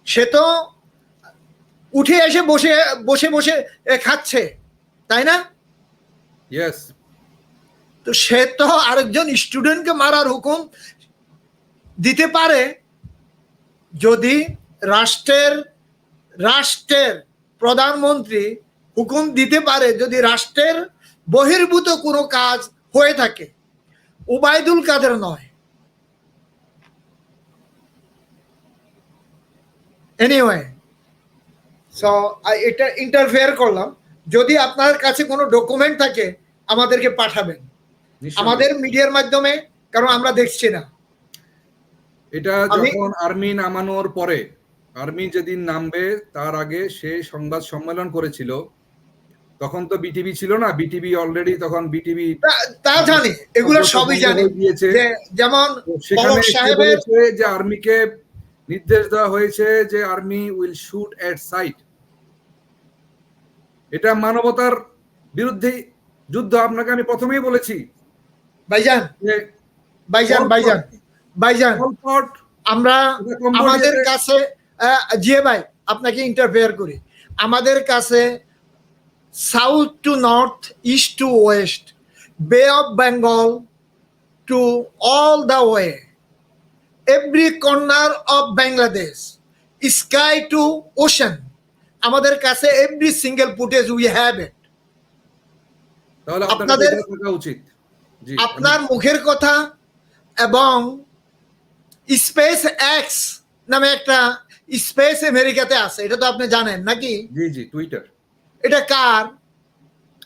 সে তো উঠে এসে বসে বসে বসে খাচ্ছে, তাই না? ইয়েস। তো সে তো আরেকজন স্টুডেন্টকে মারার হুকুম দিতে পারে যদি রাষ্ট্রের প্রধানমন্ত্রী হুকুম দিতে পারে, যদি রাষ্ট্রের বহির্ভূত কোনো কাজ হয়ে থাকে। ওবায়দুল কাদের নয়। এনিওয়ে, সো এটা ইন্টারফেয়ার করলাম। যদি আপনার কাছে কোনো ডকুমেন্ট থাকে আমাদেরকে পাঠাবেন আমাদের মিডিয়ার মাধ্যমে, কারণ আমরা দেখছি না। এটা যখন আর্মি নামানোর পরে, আর্মি যেদিন নামবে তার আগে সে সংবাদ সম্মেলন করেছিল, তখন তো বিটিভি ছিল না, বিটিভি অলরেডি তখন বিটিভি তা জানি, এগুলো সবই জানি। যেমন সেখানে বলেছে যে আর্মিকে নির্দেশ দেওয়া হয়েছে যে army will shoot at sight. এটা মানবতার বিরুদ্ধে যুদ্ধ। আপনাকে আমি প্রথমেই বলেছি ভাইজান, আমরা আমাদের কাছে জিয়া ভাই আপনাকে ইন্টারফেয়ার করি, আমাদের কাছে south to north, east to west, bay of Bengal to all the way, every corner of Bangladesh, sky to ocean, আমাদের কাছে every single footage we have it. তাহলে আপনাদের থাকা উচিত। জি, আপনার মুখের কথা এবং স্পেস এক্স নামে একটা স্পেস আমেরিকাতে আছে, এটা তো আপনি জানেন নাকি? জি জি, টুইটার। এটা কার?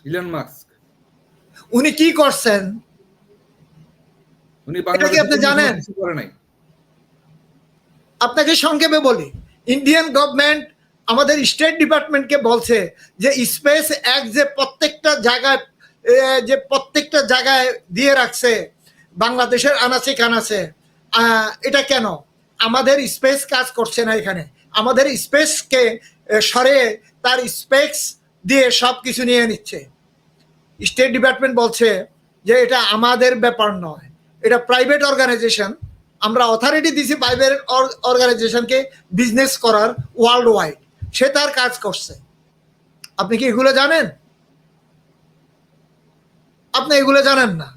Elon Musk. উনি কি করছেন? উনি এটা কি আপনি জানেন? কিছু করে নাই। আপনাকে সংক্ষেপে বলি, ইন্ডিয়ান গভর্নমেন্ট আমাদের স্টেট ডিপার্টমেন্টকে বলছে যে স্পেস এক্স যে প্রত্যেকটা জায়গায় দিয়ে রাখছে বাংলাদেশের আনাচে কানাচে, এটা কেন? আমাদের স্পেস কাজ করছে না এখানে, আমাদের স্পেসকে সরে তার স্পেস দিয়ে সব কিছু নিয়ে নিচ্ছে। স্টেট ডিপার্টমেন্ট বলছে যে এটা আমাদের ব্যাপার নয়, এটা প্রাইভেট অর্গানাইজেশন, আমরা অথরিটি দিছি প্রাইভেট অর্গানাইজেশনকে বিজনেস করার ওয়ার্ল্ড ওয়াইড, সে তার কাজ করছে। আপনি কি এগুলো জানেন? আপনি এগুলো জানেন না।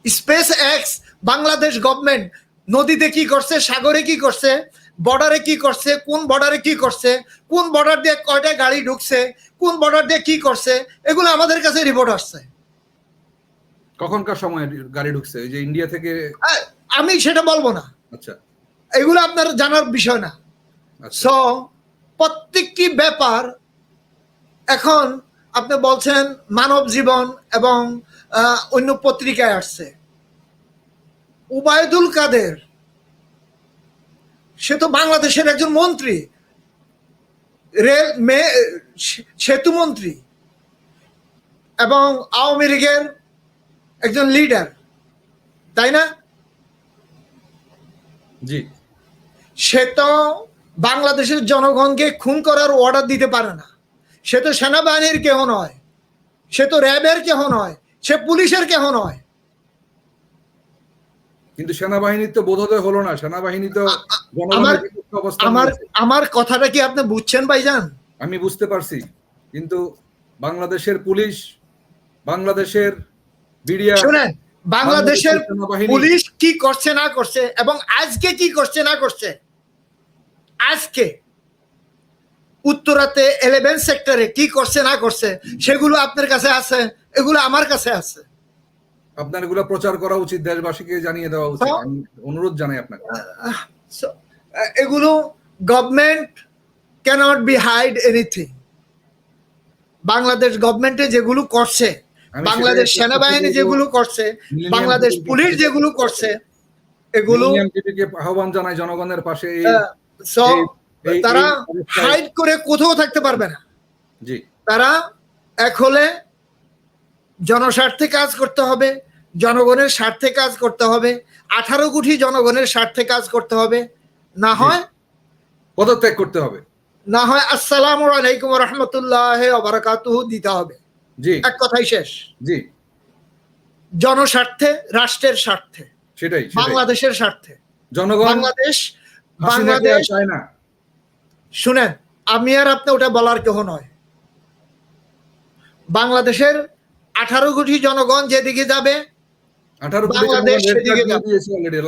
স্পেস এক্স বাংলাদেশ গভর্নমেন্ট নদীতে কি করছে, সাগরে কি করছে, বর্ডারে কি করছে, কোন বর্ডারে কি করছে, কোন বর্ডার দিয়ে কয়টা গাড়ি ঢুকছে, কোন বর্ডার দিয়ে কি করছে, এগুলো আমাদের কাছে রিপোর্ট আসছে। কখনকার সময় গাড়ি ঢুকছে? ওই যে ইন্ডিয়া থেকে? আমি সেটা বলবো না। আচ্ছা, এগুলো আপনার জানার বিষয় না। সো প্রত্যেকটি ব্যাপার এখন আপনি বলছেন মানব জীবন এবং অন্য পত্রিকায় আসছে। উবায়দুল কাদের, সে তো বাংলাদেশের একজন মন্ত্রী, সেতু মন্ত্রী এবং আওয়ামী লীগের একজন লিডার, তাই না? জি। সে তো বাংলাদেশের জনগণকে খুন করার অর্ডার দিতে পারে না। সে তো সেনাবাহিনীর কেহ নয়, সে তো র্যাবের কেহ নয়, সে পুলিশের কেহ নয়। কিন্তু সেনাবাহিনীর তো বোধোদয় হলো না, সেনাবাহিনী তো আমার কথাটা কি আপনি বুঝছেন ভাইজান? আমি বুঝতে পারছি, কিন্তু বাংলাদেশের পুলিশ, বাংলাদেশের মিডিয়া, শুনেন, বাংলাদেশের পুলিশ কি করছে না করছে এবং আজকে কি করছে না করছে, আজকে উত্তরাতে 11 সেক্টরে কি করছে না করছে, সেগুলো আপনার কাছে আছে, এগুলো আমার কাছে আছে। আপনার এগুলো প্রচার করা উচিত, দেশবাসীকে জানিয়ে দেওয়া উচিত। আমি অনুরোধ জানাই আপনাকে। এগুলো government cannot be hide anything. Bangladesh গভর্নমেন্টে যেগুলো করছে, বাংলাদেশ সেনাবাহিনী যেগুলো করছে, বাংলাদেশ পুলিশ যেগুলো করছে, এগুলো আহ্বান জানাই জনগণের পাশে। তারা হাইড করে কোথাও থাকতে পারবে না। জি, তারা এক হলে জনস্বার্থে কাজ করতে হবে, জনগণের স্বার্থে কাজ করতে হবে, 18 কোটি জনগণের স্বার্থে কাজ করতে হবে, না হয় পদত্যাগ করতে হবে, না হয় আসসালামু আলাইকুম ওয়া রাহমাতুল্লাহি ওয়া বারাকাতুহু দিতে হবে। জি, এক কথাই শেষ। জি, জনস্বার্থে, রাষ্ট্রের স্বার্থে, সেটাই, বাংলাদেশের স্বার্থে। জনগণ বাংলাদেশ চায় না। শুনেন, আমি আর আপনি ওটা বলার কেউ নয়। বাংলাদেশের 18 কোটি জনগণ যেদিকে যাবে, 18 কোটি বাংলাদেশ সেদিকে যাবে।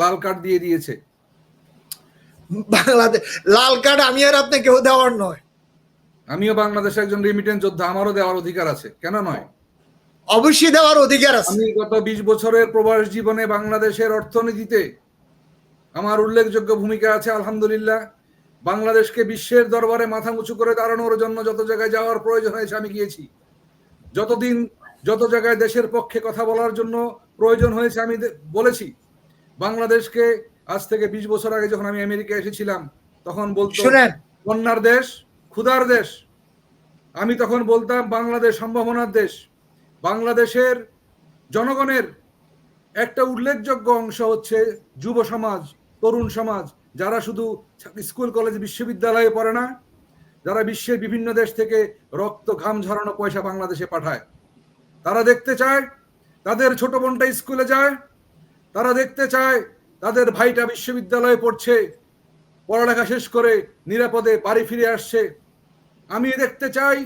লাল কার্ড দিয়ে দিয়েছে বাংলাদেশ। লাল কার্ড আমি আর আপনি কেউ দেওয়ার নয়। আমিও বাংলাদেশের একজন রেমিটেন্স যোদ্ধা, আমারও দেওয়ার অধিকার আছে, কেন নয়? অবশ্যই দেওয়ার অধিকার আছে। আমি গত 20 বছরের প্রবাস জীবনে বাংলাদেশের অর্থনীতিতে আমার উল্লেখযোগ্য ভূমিকা আছে, আলহামদুলিল্লাহ। বাংলাদেশকে বিশ্বের দরবারে মাথা উঁচু করে দাঁড়ানোর জন্য যত জায়গায় যাওয়ার প্রয়োজন হয়েছে আমি গিয়েছি। যত জায়গায় দেশের পক্ষে কথা বলার জন্য প্রয়োজন হয়েছে আমি বলেছি। বাংলাদেশকে আজ থেকে 20 বছর আগে যখন আমি আমেরিকা এসেছিলাম, তখন বলতো বন্যার দেশ, ক্ষুধার দেশ। আমি তখন বলতাম বাংলাদেশ সম্ভাবনার দেশ। বাংলাদেশের জনগণের একটা উল্লেখযোগ্য অংশ হচ্ছে যুব সমাজ, তরুণ সমাজ, যারা শুধু স্কুল কলেজ বিশ্ববিদ্যালয়ে পড়ে না, যারা বিশ্বের বিভিন্ন দেশ থেকে রক্ত ঘাম ঝরানো পয়সা বাংলাদেশে পাঠায়। তারা দেখতে চায় তাদের ছোট বোনটা স্কুলে যায়, তারা দেখতে চায় তাদের ভাইটা বিশ্ববিদ্যালয়ে পড়ছে, পড়ালেখা শেষ করে নিরাপদে বাড়ি ফিরে আসছে। আমি দেখতে চাই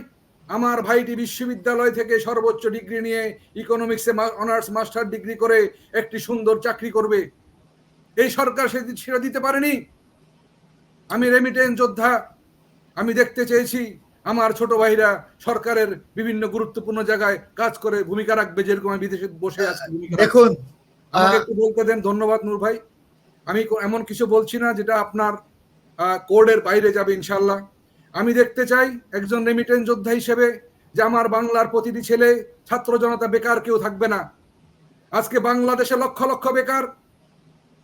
আমার ভাইটি বিশ্ববিদ্যালয় থেকে সর্বোচ্চ ডিগ্রি নিয়ে ইকোনমিক্সে অনার্স মাস্টার ডিগ্রি করে একটি সুন্দর চাকরি করবে। এই সরকার সেটা দিতে পারেনি। আমি রেমিটেন্স যোদ্ধা, আমি দেখতে চেয়েছি আমার ছোট ভাইরা সরকারের বিভিন্ন গুরুত্বপূর্ণ জায়গায় কাজ করে ভূমিকা রাখবে, যেরকম আমি বিদেশে বসে আছি ভূমিকা। দেখুন, আমাকে একটু বলতে দেন। ধন্যবাদ নূর ভাই। আমি এমন কিছু বলছি না যেটা আপনার কোডের বাইরে যাবে ইনশাল্লাহ। আমি দেখতে চাই একজন রেমিটেন্স যোদ্ধা হিসেবে যে আমার বাংলার প্রতিটি ছেলে, ছাত্র জনতা বেকার কেউ থাকবে না। আজকে বাংলাদেশে লক্ষ লক্ষ বেকার,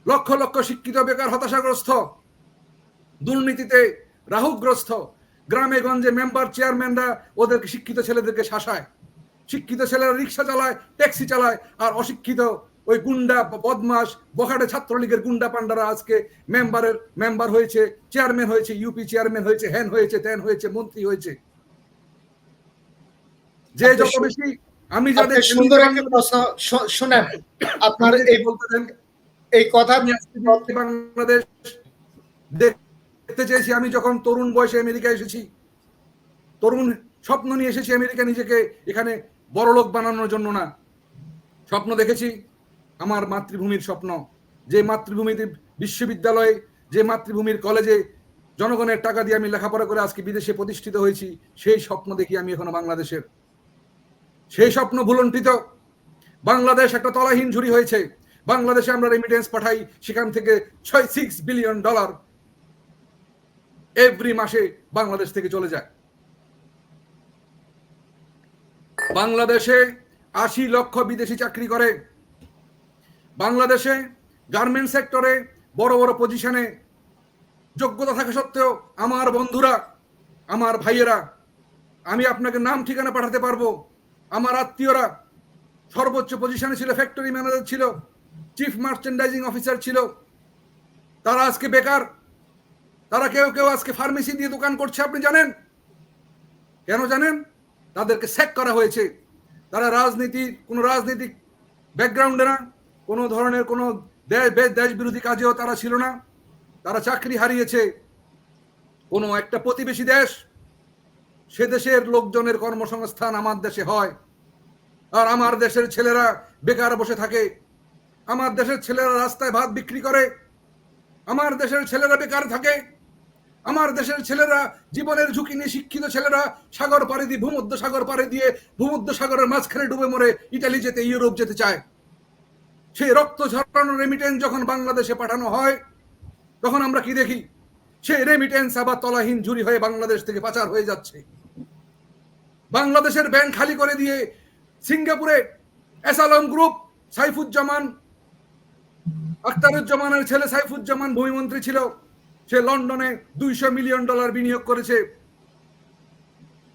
লক্ষ লক্ষ শিক্ষিত বেকার হতাশাগ্রস্ত, দুর্নীতিতে রাহুগ্রস্ত। গ্রামে গঞ্জে মেম্বার চেয়ারম্যানরা ওদেরকে শিক্ষিত ছেলেদেরকে শাসায়। শিক্ষিত ছেলেরা রিক্সা চালায়, ট্যাক্সি চালায়, আর অশিক্ষিত ওই গুন্ডা বদমাস বখাটে ছাত্রলীগের গুন্ডা পান্ডারা আজকে মেম্বার হয়েছে, চেয়ারম্যান হয়েছে, ইউপি চেয়ারম্যান হয়েছে, হ্যান হয়েছে, ত্যান হয়েছে, মন্ত্রী হয়েছে। যে যত বেশি আমি যাদের সুন্দর একটা প্রশ্ন শুনেন, আপনার এই বলতে দেন এই কথা। বাংলাদেশ দেখতে চেয়েছি। আমি যখন তরুণ বয়সে আমেরিকা এসেছি, তরুণ স্বপ্ন নিয়ে এসেছি আমেরিকা, নিজেকে এখানে বড়লোক বানানোর জন্য না। স্বপ্ন দেখেছি আমার মাতৃভূমির স্বপ্ন, যে মাতৃভূমিতে বিশ্ববিদ্যালয়ে, যে মাতৃভূমির কলেজে জনগণের টাকা দিয়ে আমি লেখাপড়া করে আজকে বিদেশে প্রতিষ্ঠিত হয়েছি। সেই স্বপ্ন দেখি আমি এখনো বাংলাদেশের। সেই স্বপ্ন ভুলণ্ঠিত। বাংলাদেশ একটা তলাহীন ঝুড়ি হয়েছে। বাংলাদেশে আমরা রেমিটেন্স পাঠাই, সেখান থেকে $6 বিলিয়ন এভরি মাসে বাংলাদেশ থেকে চলে যায়। বাংলাদেশে 80 লক্ষ বিদেশি চাকরি করে। বাংলাদেশে গার্মেন্ট সেক্টরে বড় বড় পজিশনে যোগ্যতা থাকা সত্ত্বেও আমার বন্ধুরা, আমার ভাইয়েরা, আমি আপনাকে নাম ঠিকানা পাঠাতে পারবো, আমার আত্মীয়রা সর্বোচ্চ পজিশনে ছিল, ফ্যাক্টরি ম্যানেজার ছিল, চিফ মার্চেন্ডাইজিং অফিসার ছিল। তারা আজকে বেকার। তারা কেউ কেউ আজকে ফার্মেসি দিয়ে দোকান করছে। আপনি জানেন কেন? জানেন? তাদেরকে স্যাক করা হয়েছে। তারা কোনো রাজনৈতিক ব্যাকগ্রাউন্ডে না, কোনো ধরনের কোনো দেশ বিরোধী কাজেও তারা ছিল না। তারা চাকরি হারিয়েছে কোনো একটা প্রতিবেশী দেশ, সে দেশের লোকজনের কর্মসংস্থান আমার দেশে হয়, আর আমার দেশের ছেলেরা বেকার বসে থাকে। আমার দেশের ছেলেরা রাস্তায় ভাত বিক্রি করে, আমার দেশের ছেলেরা বেকার থাকে। আমার দেশের ছেলেরা জীবনের ঝুঁকি নিয়ে, শিক্ষিত ছেলেরা সাগর পাড়ি দিয়ে, ভূমধ্য সাগর পাড়ি দিয়ে ভূমধ্য সাগরের মাঝখানে ডুবে মরে ইটালি যেতে, ইউরোপ যেতে চায়। সেই রক্ত ঝরানো রেমিটেন্স যখন বাংলাদেশে পাঠানো হয়, তখন আমরা কি দেখি? সেই রেমিটেন্স আবার তলাহীন ঝুড়ি হয়ে বাংলাদেশ থেকে পাচার হয়ে যাচ্ছে। বাংলাদেশের ব্যাংক খালি করে দিয়ে সিঙ্গাপুরে এসালম গ্রুপ, সাইফুজ্জামান, আখতারুজ্জামানের ছেলে সাইফুজ্জামান ভূমিমন্ত্রী ছিল, সে লন্ডনে $200 মিলিয়ন বিনিয়োগ করেছে।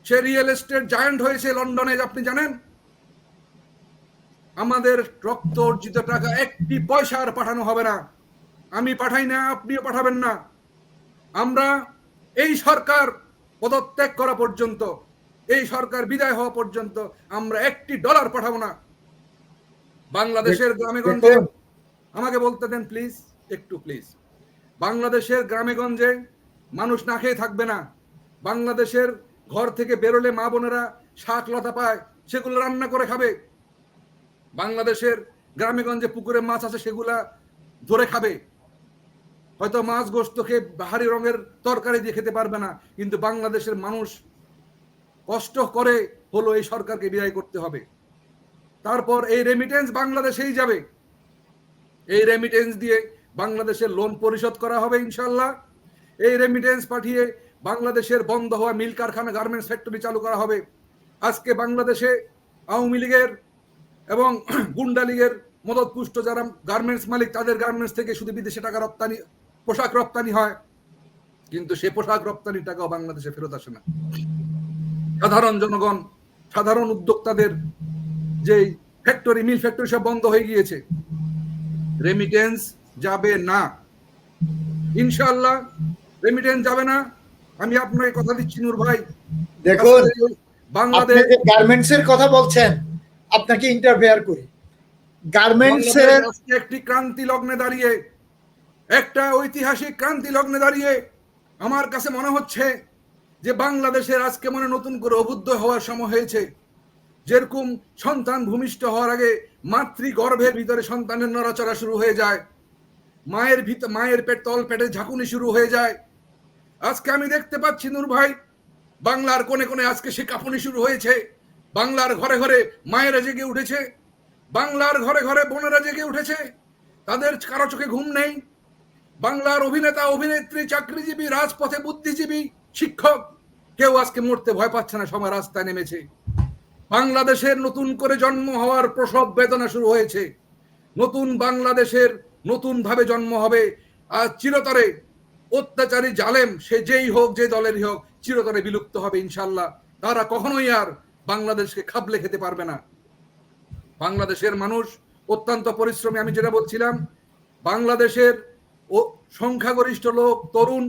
সে রিয়েল এস্টেট জায়ান্ট হয়েছে লন্ডনে। আপনি জানেন? আমাদের রক্ত অর্জিত টাকা একটি পয়সা আর পাঠানো হবে না। আমি পাঠাই না, আপনিও পাঠাবেন না। আমরা এই সরকার পদত্যাগ করা পর্যন্ত, এই সরকার বিদায় হওয়া পর্যন্ত আমরা $1 পাঠাবো না। বাংলাদেশের গ্রামে গঞ্জে, আমাকে বলতে দেন প্লিজ, একটু প্লিজ। বাংলাদেশের গ্রামে গঞ্জে মানুষ না খেয়ে থাকবে না। বাংলাদেশের ঘর থেকে বেরোলে মা বোনেরা শাক লতা পায়, সেগুলো রান্না করে খাবে। বাংলাদেশের গ্রামে গঞ্জে পুকুরে মাছ আছে, সেগুলা ধরে খাবে। হয়তো মাছ গোস্ত খেয়ে বাহারি রঙের তরকারি দিয়ে খেতে পারবে না, কিন্তু বাংলাদেশের মানুষ কষ্ট করে হলো এই সরকারকে বিদায় করতে হবে। তারপর এই রেমিটেন্স বাংলাদেশেই যাবে। এই রেমিটেন্স দিয়ে বাংলাদেশের লোন পরিশোধ করা হবে ইনশাল্লাহ। এই রেমিটেন্স পাঠিয়ে বাংলাদেশের বন্ধ হওয়া মিল কারখানা, গার্মেন্টস ফ্যাক্টরি চালু করা হবে। আজকে বাংলাদেশে আওয়ামী লীগের এবং গুন্ডা লীগের মদতপুষ্ট যারা গার্মেন্টস মালিক, তাদের গার্মেন্টস থেকে শুধু বিদেশে টাকা রপ্তানি, পোশাক রপ্তানি হয়, কিন্তু সে পোশাক রপ্তানির টাকাও বাংলাদেশে ফেরত আসে না। সাধারণ জনগণ, সাধারণ উদ্যোক্তাদের যে ফ্যাক্টরি, মিল ফ্যাক্টরি সব বন্ধ হয়ে গিয়েছে। রেমিটেন্স যাবে না ইনশাআল্লাহ, রেমিটেন্স যাবে না। আমি আপনাকে কথা দিচ্ছি নূর ভাই। দেখুন, বাংলাদেশ গার্মেন্টস এর কথা বলছেন, আপনাকে ইন্টারফেয়ার করি। গার্মেন্টস এর একটি ক্রান্তি লগ্নে দাঁড়িয়ে একটা ঐতিহাসিক ক্রান্তি লগ্নে দাঁড়িয়ে আমার কাছে মনে হচ্ছে যে বাংলাদেশের আজকে মনে নতুন করে অবুদ্ধ হওয়ার সময় হয়েছে। যেরকম সন্তান ভূমিষ্ঠ হওয়ার আগে মাতৃগর্ভের ভিতরে সন্তানের নড়াচড়া শুরু হয়ে যায়, মায়ের তল পেটে ঝাঁকুনি শুরু হয়ে যায়। আজকে আমি দেখতে পাচ্ছি নূর ভাই, বাংলার কোণে কোণে আজকে সে কাঁপুনি শুরু হয়েছে। বাংলার ঘরে ঘরে মায়েরা জেগে উঠেছে, বাংলার ঘরে ঘরে বোনেরা জেগে উঠেছে, তাদের কারো চোখে ঘুম নেই। বাংলার অভিনেতা অভিনেত্রী, চাকরিজীবী, রাজপথে বুদ্ধিজীবী, শিক্ষক কেউ আজকে মরতে ভয় পাচ্ছে না, সবাই রাস্তায় নেমেছে। বাংলাদেশের নতুন করে জন্ম হওয়ার প্রসব বেদনা শুরু হয়েছে। নতুন বাংলাদেশের নতুন ভাবে জন্ম হবে। আর চিরতরে অত্যাচারী জালেম সে যেই হোক, যে দলেরই হোক, চিরতরে বিলুপ্ত হবে ইনশাল্লাহ। তারা কখনোই আর বাংলাদেশকে খাবলে খেতে পারবে না। বাংলাদেশের মানুষ অত্যন্ত পরিশ্রমী। আমি যেটা বলছিলাম, বাংলাদেশের সংখ্যাগরিষ্ঠ লোক তরুণ,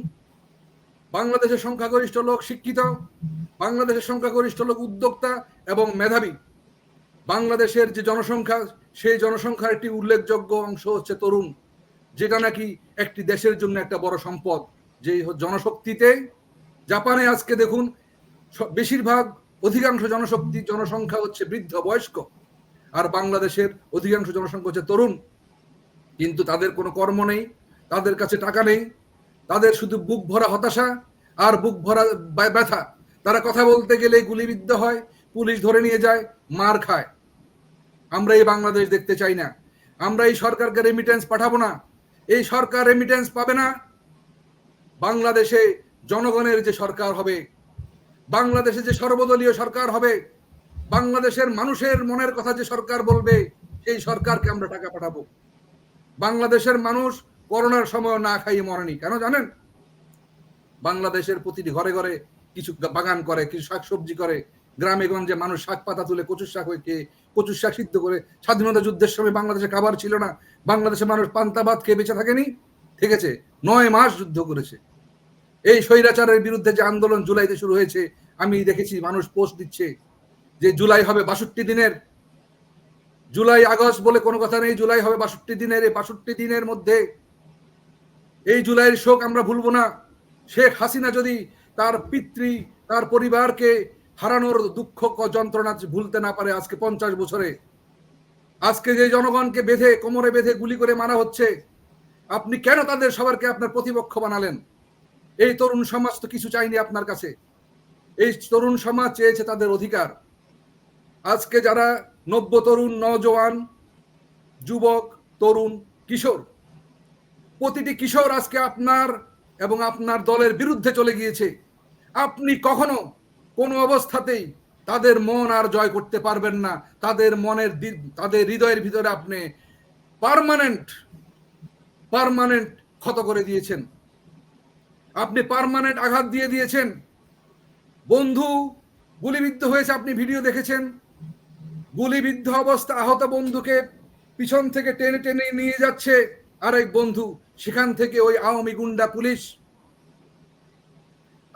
বাংলাদেশের সংখ্যাগরিষ্ঠ লোক শিক্ষিত, বাংলাদেশের সংখ্যাগরিষ্ঠ লোক উদ্যোক্তা এবং মেধাবী। বাংলাদেশের যে জনসংখ্যা, সেই জনসংখ্যার একটি উল্লেখযোগ্য অংশ হচ্ছে তরুণ, যেটা নাকি একটি দেশের জন্য একটা বড় সম্পদ। যে জনশক্তিতে জাপানে আজকে দেখুন বেশিরভাগ অধিকাংশ জনসংখ্যা হচ্ছে বৃদ্ধ বয়স্ক, আর বাংলাদেশের অধিকাংশ জনসংখ্যা হচ্ছে তরুণ। কিন্তু তাদের কোনো কর্ম নেই, তাদের কাছে টাকা নেই, তাদের শুধু বুক ভরা হতাশা আর বুক ভরা ব্যথা। তারা কথা বলতে গেলে গুলিবিদ্ধ হয়, পুলিশ ধরে নিয়ে যায়, মার খায়। আমরা এই বাংলাদেশ দেখতে চাই না। আমরা এই সরকারকে রেমিটেন্স পাঠাবো না। এই সরকার রেমিটেন্স পাবে না। বাংলাদেশে জনগণের যে সরকার হবে, বাংলাদেশে যে সর্বদলীয় সরকার হবে, বাংলাদেশের মানুষের মনের কথা যে সরকার বলবে, সেই সরকারকে আমরা টাকা পাঠাবো। বাংলাদেশের মানুষ করোনার সময় না খাইয়ে মরেনি, কেন জানেন? বাংলাদেশের প্রতিটি ঘরে ঘরে কিছু বাগান করে, কিছু শাকসবজি করে। গ্রামে গঞ্জে মানুষ শাক পাতা তুলে কচুর শাক হয়ে খেয়ে, কচুর শাক সিদ্ধ করে। স্বাধীনতা যুদ্ধের সময় বাংলাদেশে খাবার ছিল না, বাংলাদেশের মানুষ পান্তা ভাত খেয়ে বেঁচে থাকেনি, থেকেছে। 9 মাস যুদ্ধ করেছে। এই স্বৈরাচারের বিরুদ্ধে যে আন্দোলন জুলাইতে শুরু হয়েছে, আমি দেখেছি মানুষ পোস্ট দিচ্ছে যে জুলাই হবে 62 দিনের। জুলাই আগস্ট বলে কোনো কথা নেই, জুলাই হবে 62 দিনের। এই 62 দিনের মধ্যে এই জুলাইয়ের শোক আমরা ভুলবো না। শেখ হাসিনা যদি তার পিতৃ, তার পরিবারকে হারানোর দুঃখ যন্ত্রণা ভুলতে না পারে আজকে 50 বছরে, আজকে যে জনগণকে বেঁধে, কোমরে বেঁধে গুলি করে মারা হচ্ছে, আপনি কেন তাদের সবারকে আপনার প্রতিপক্ষ বানালেন? এই তরুণ সমাজ তো কিছু চাইনি আপনার কাছে। এই তরুণ সমাজ চেয়েছে তাদের অধিকার। আজকে যারা নব্য তরুণ, নওজোয়ান, যুবক, তরুণ, কিশোর, প্রতিটি কিশোর আজকে আপনার এবং আপনার দলের বিরুদ্ধে চলে গিয়েছে। আপনি কখনো কোনো অবস্থাতেই তাদের মন আর জয় করতে পারবেন না। তাদের হৃদয়ের ভিতরে আপনি পার্মানেন্ট ক্ষত করে দিয়েছেন, আপনি পার্মানেন্ট আঘাত দিয়ে দিয়েছেন। বন্ধু গুলিবিদ্ধ হয়েছে, আপনি ভিডিও দেখেছেন। গুলিবিদ্ধ অবস্থা আহত বন্ধুকে পিছন থেকে টেনে টেনে নিয়ে যাচ্ছে আরেক বন্ধু। সেখান থেকে ওই আওয়ামী গুন্ডা পুলিশ,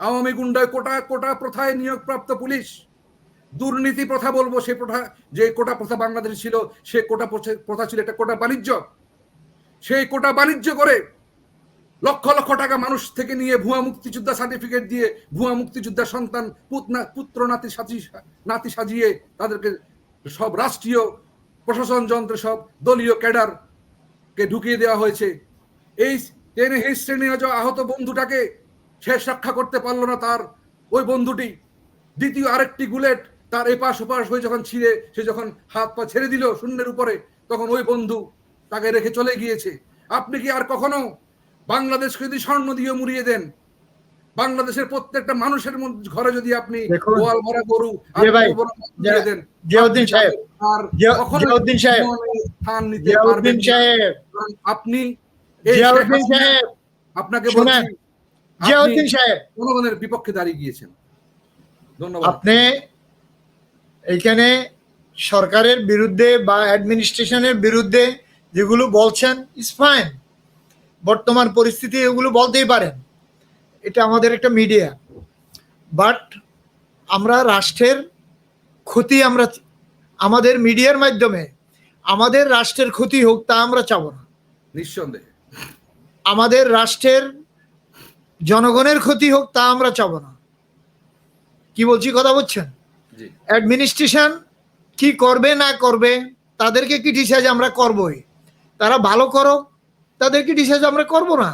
আওয়ামী গুন্ডায় কোটা প্রথায় নিয়োগপ্রাপ্ত পুলিশ, দুর্নীতি প্রথা বলবো, সে প্রথা, যে কোটা প্রথা বাংলাদেশে ছিল, সে কোটা প্রথা ছিল একটা কোটা বাণিজ্য। সেই কোটা বাণিজ্য করে লক্ষ লক্ষ টাকা মানুষ থেকে নিয়ে ভুয়া মুক্তিযোদ্ধা সার্টিফিকেট দিয়ে ভুয়া মুক্তিযোদ্ধার সন্তান, পুত্র নাতি সাজিয়ে তাদেরকে সব রাষ্ট্রীয় প্রশাসন যন্ত্রে সব দলীয় ক্যাডারকে ঢুকিয়ে দেওয়া হয়েছে। এই টেনে হিস্ট্রি নিয়ে যাওয়া আহত বন্ধুটাকে শেষ রক্ষা করতে পারলো না তার ওই বন্ধুটি। দ্বিতীয় আরেকটি বুলেট তার এপাশ ওপাশ হয়ে যখন ছিঁড়ে, সে যখন হাত পা ছেড়ে দিল শূন্যের উপরে, তখন ওই বন্ধু তাকে রেখে চলে গিয়েছে। আপনি কি আর কখনো বাংলাদেশকে যদি স্বর্ণ দিয়ে মুড়িয়ে দেন, বাংলাদেশের প্রত্যেকটা মানুষের ঘরে যদি আপনি গোয়াল ভরা গরু দেন, আপনি আপনাকে জনগণের বিপক্ষে দাঁড়িয়ে গিয়েছেন। ধন্যবাদ। আপনি এইখানে সরকারের বিরুদ্ধে বা অ্যাডমিনিস্ট্রেশনের বিরুদ্ধে যেগুলো বলছেন ইজ ফাইন, বর্তমান পরিস্থিতি এগুলো বলতেই পারেন, এটা আমাদের একটা মিডিয়া। বাট আমরা রাষ্ট্রের ক্ষতি, আমরা আমাদের মিডিয়ার মাধ্যমে আমাদের রাষ্ট্রের ক্ষতি হোক তা আমরা চাবো না। নিঃসন্দেহে আমাদের রাষ্ট্রের জনগণের ক্ষতি হোক তা আমরা চাবো না। কি বলছি কথা বুঝছেন? অ্যাডমিনিস্ট্রেশন কি করবে না করবে তাদেরকে ক্রিটিসাইজ আমরা করবই, তারা ভালো করো তাদের ক্রিটিসাইজ আমরা করব না,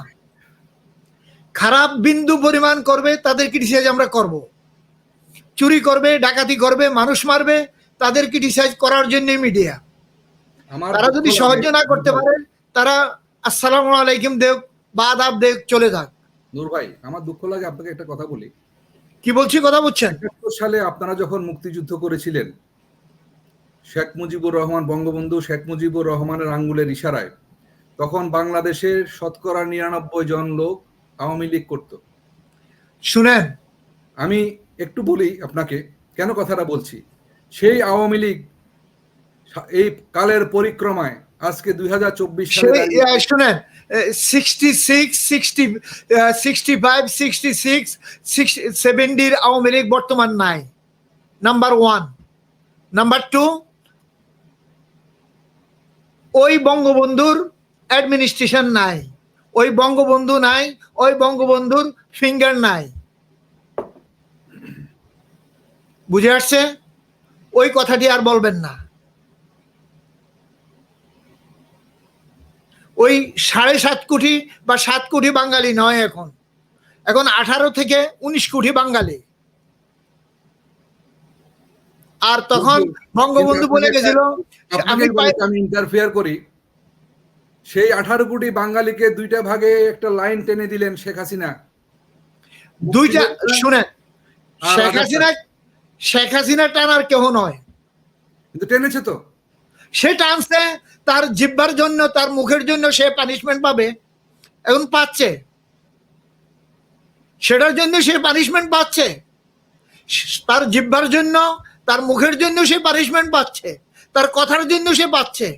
খারাপ বিন্দু পরিমাণ করবে তাদের ক্রিটিসাইজ আমরা করব, চুরি করবে ডাকাতি করবে মানুষ মারবে তাদের ক্রিটিসাইজ করার জন্য মিডিয়া। তারা যদি সাহায্য না করতে পারে তারা আসসালামু আলাইকুম দেব বা আদাব দেব চলে যাক। নূর ভাই, আমার দুঃখ লাগে, আপনাকে একটা কথা বলি। কি বলছি কথা বুঝছেন? ৭১ সালে আপনারা যখন মুক্তিযুদ্ধ করেছিলেন, শেখ মুজিবুর রহমান, বঙ্গবন্ধু শেখ মুজিবুর রহমানের আঙ্গুলের ইশারায় তখন বাংলাদেশের শতকরা ৯৯ জন লোক আওয়ামী লীগ করত। শুনেন, আমি একটু বলি আপনাকে কেন কথাটা বলছি। সেই আওয়ামী লীগ এই কালের পরিক্রমায় আজকে 2024 সালে শুনেন 66, 60, 65, 66, 70 আওয়ামী লীগ বর্তমান নাই, নাম্বার 1। নাম্বার 2, ওই বঙ্গবন্ধুর অ্যাডমিনিস্ট্রেশন নাই, ওই বঙ্গবন্ধু নাই, ওই বঙ্গবন্ধুর ফিঙ্গার নাই। বুঝে আসছে? ওই কথাটি আর বলবেন না। ওই 7.5 কোটি বা 7 কোটি বাঙালি নয়, এখন 18 থেকে 19 কোটি বাঙালি। আর তখন বঙ্গবন্ধু বলে গেছিল, আমি ইন্টারফেয়ার করি, সেই 18 কোটি বাঙালিকে দুইটা ভাগে একটা লাইন টেনে দিলেন শেখ হাসিনা। দুইটা শুনেন, শেখ হাসিনা টানার কেউ নয়, কিন্তু টেনেছে তো। সে টানছে তার জিহ্বার জন্য, তার মুখের জন্য সে পানিশমেন্ট পাবে, এখন পাচ্ছে, সেটার জন্য সে পানিশমেন্ট পাচ্ছে, তার জিহ্বার জন্য তার মুখের জন্য সে পানিশমেন্ট পাচ্ছে, তার কথার জন্য সে পাচ্ছে,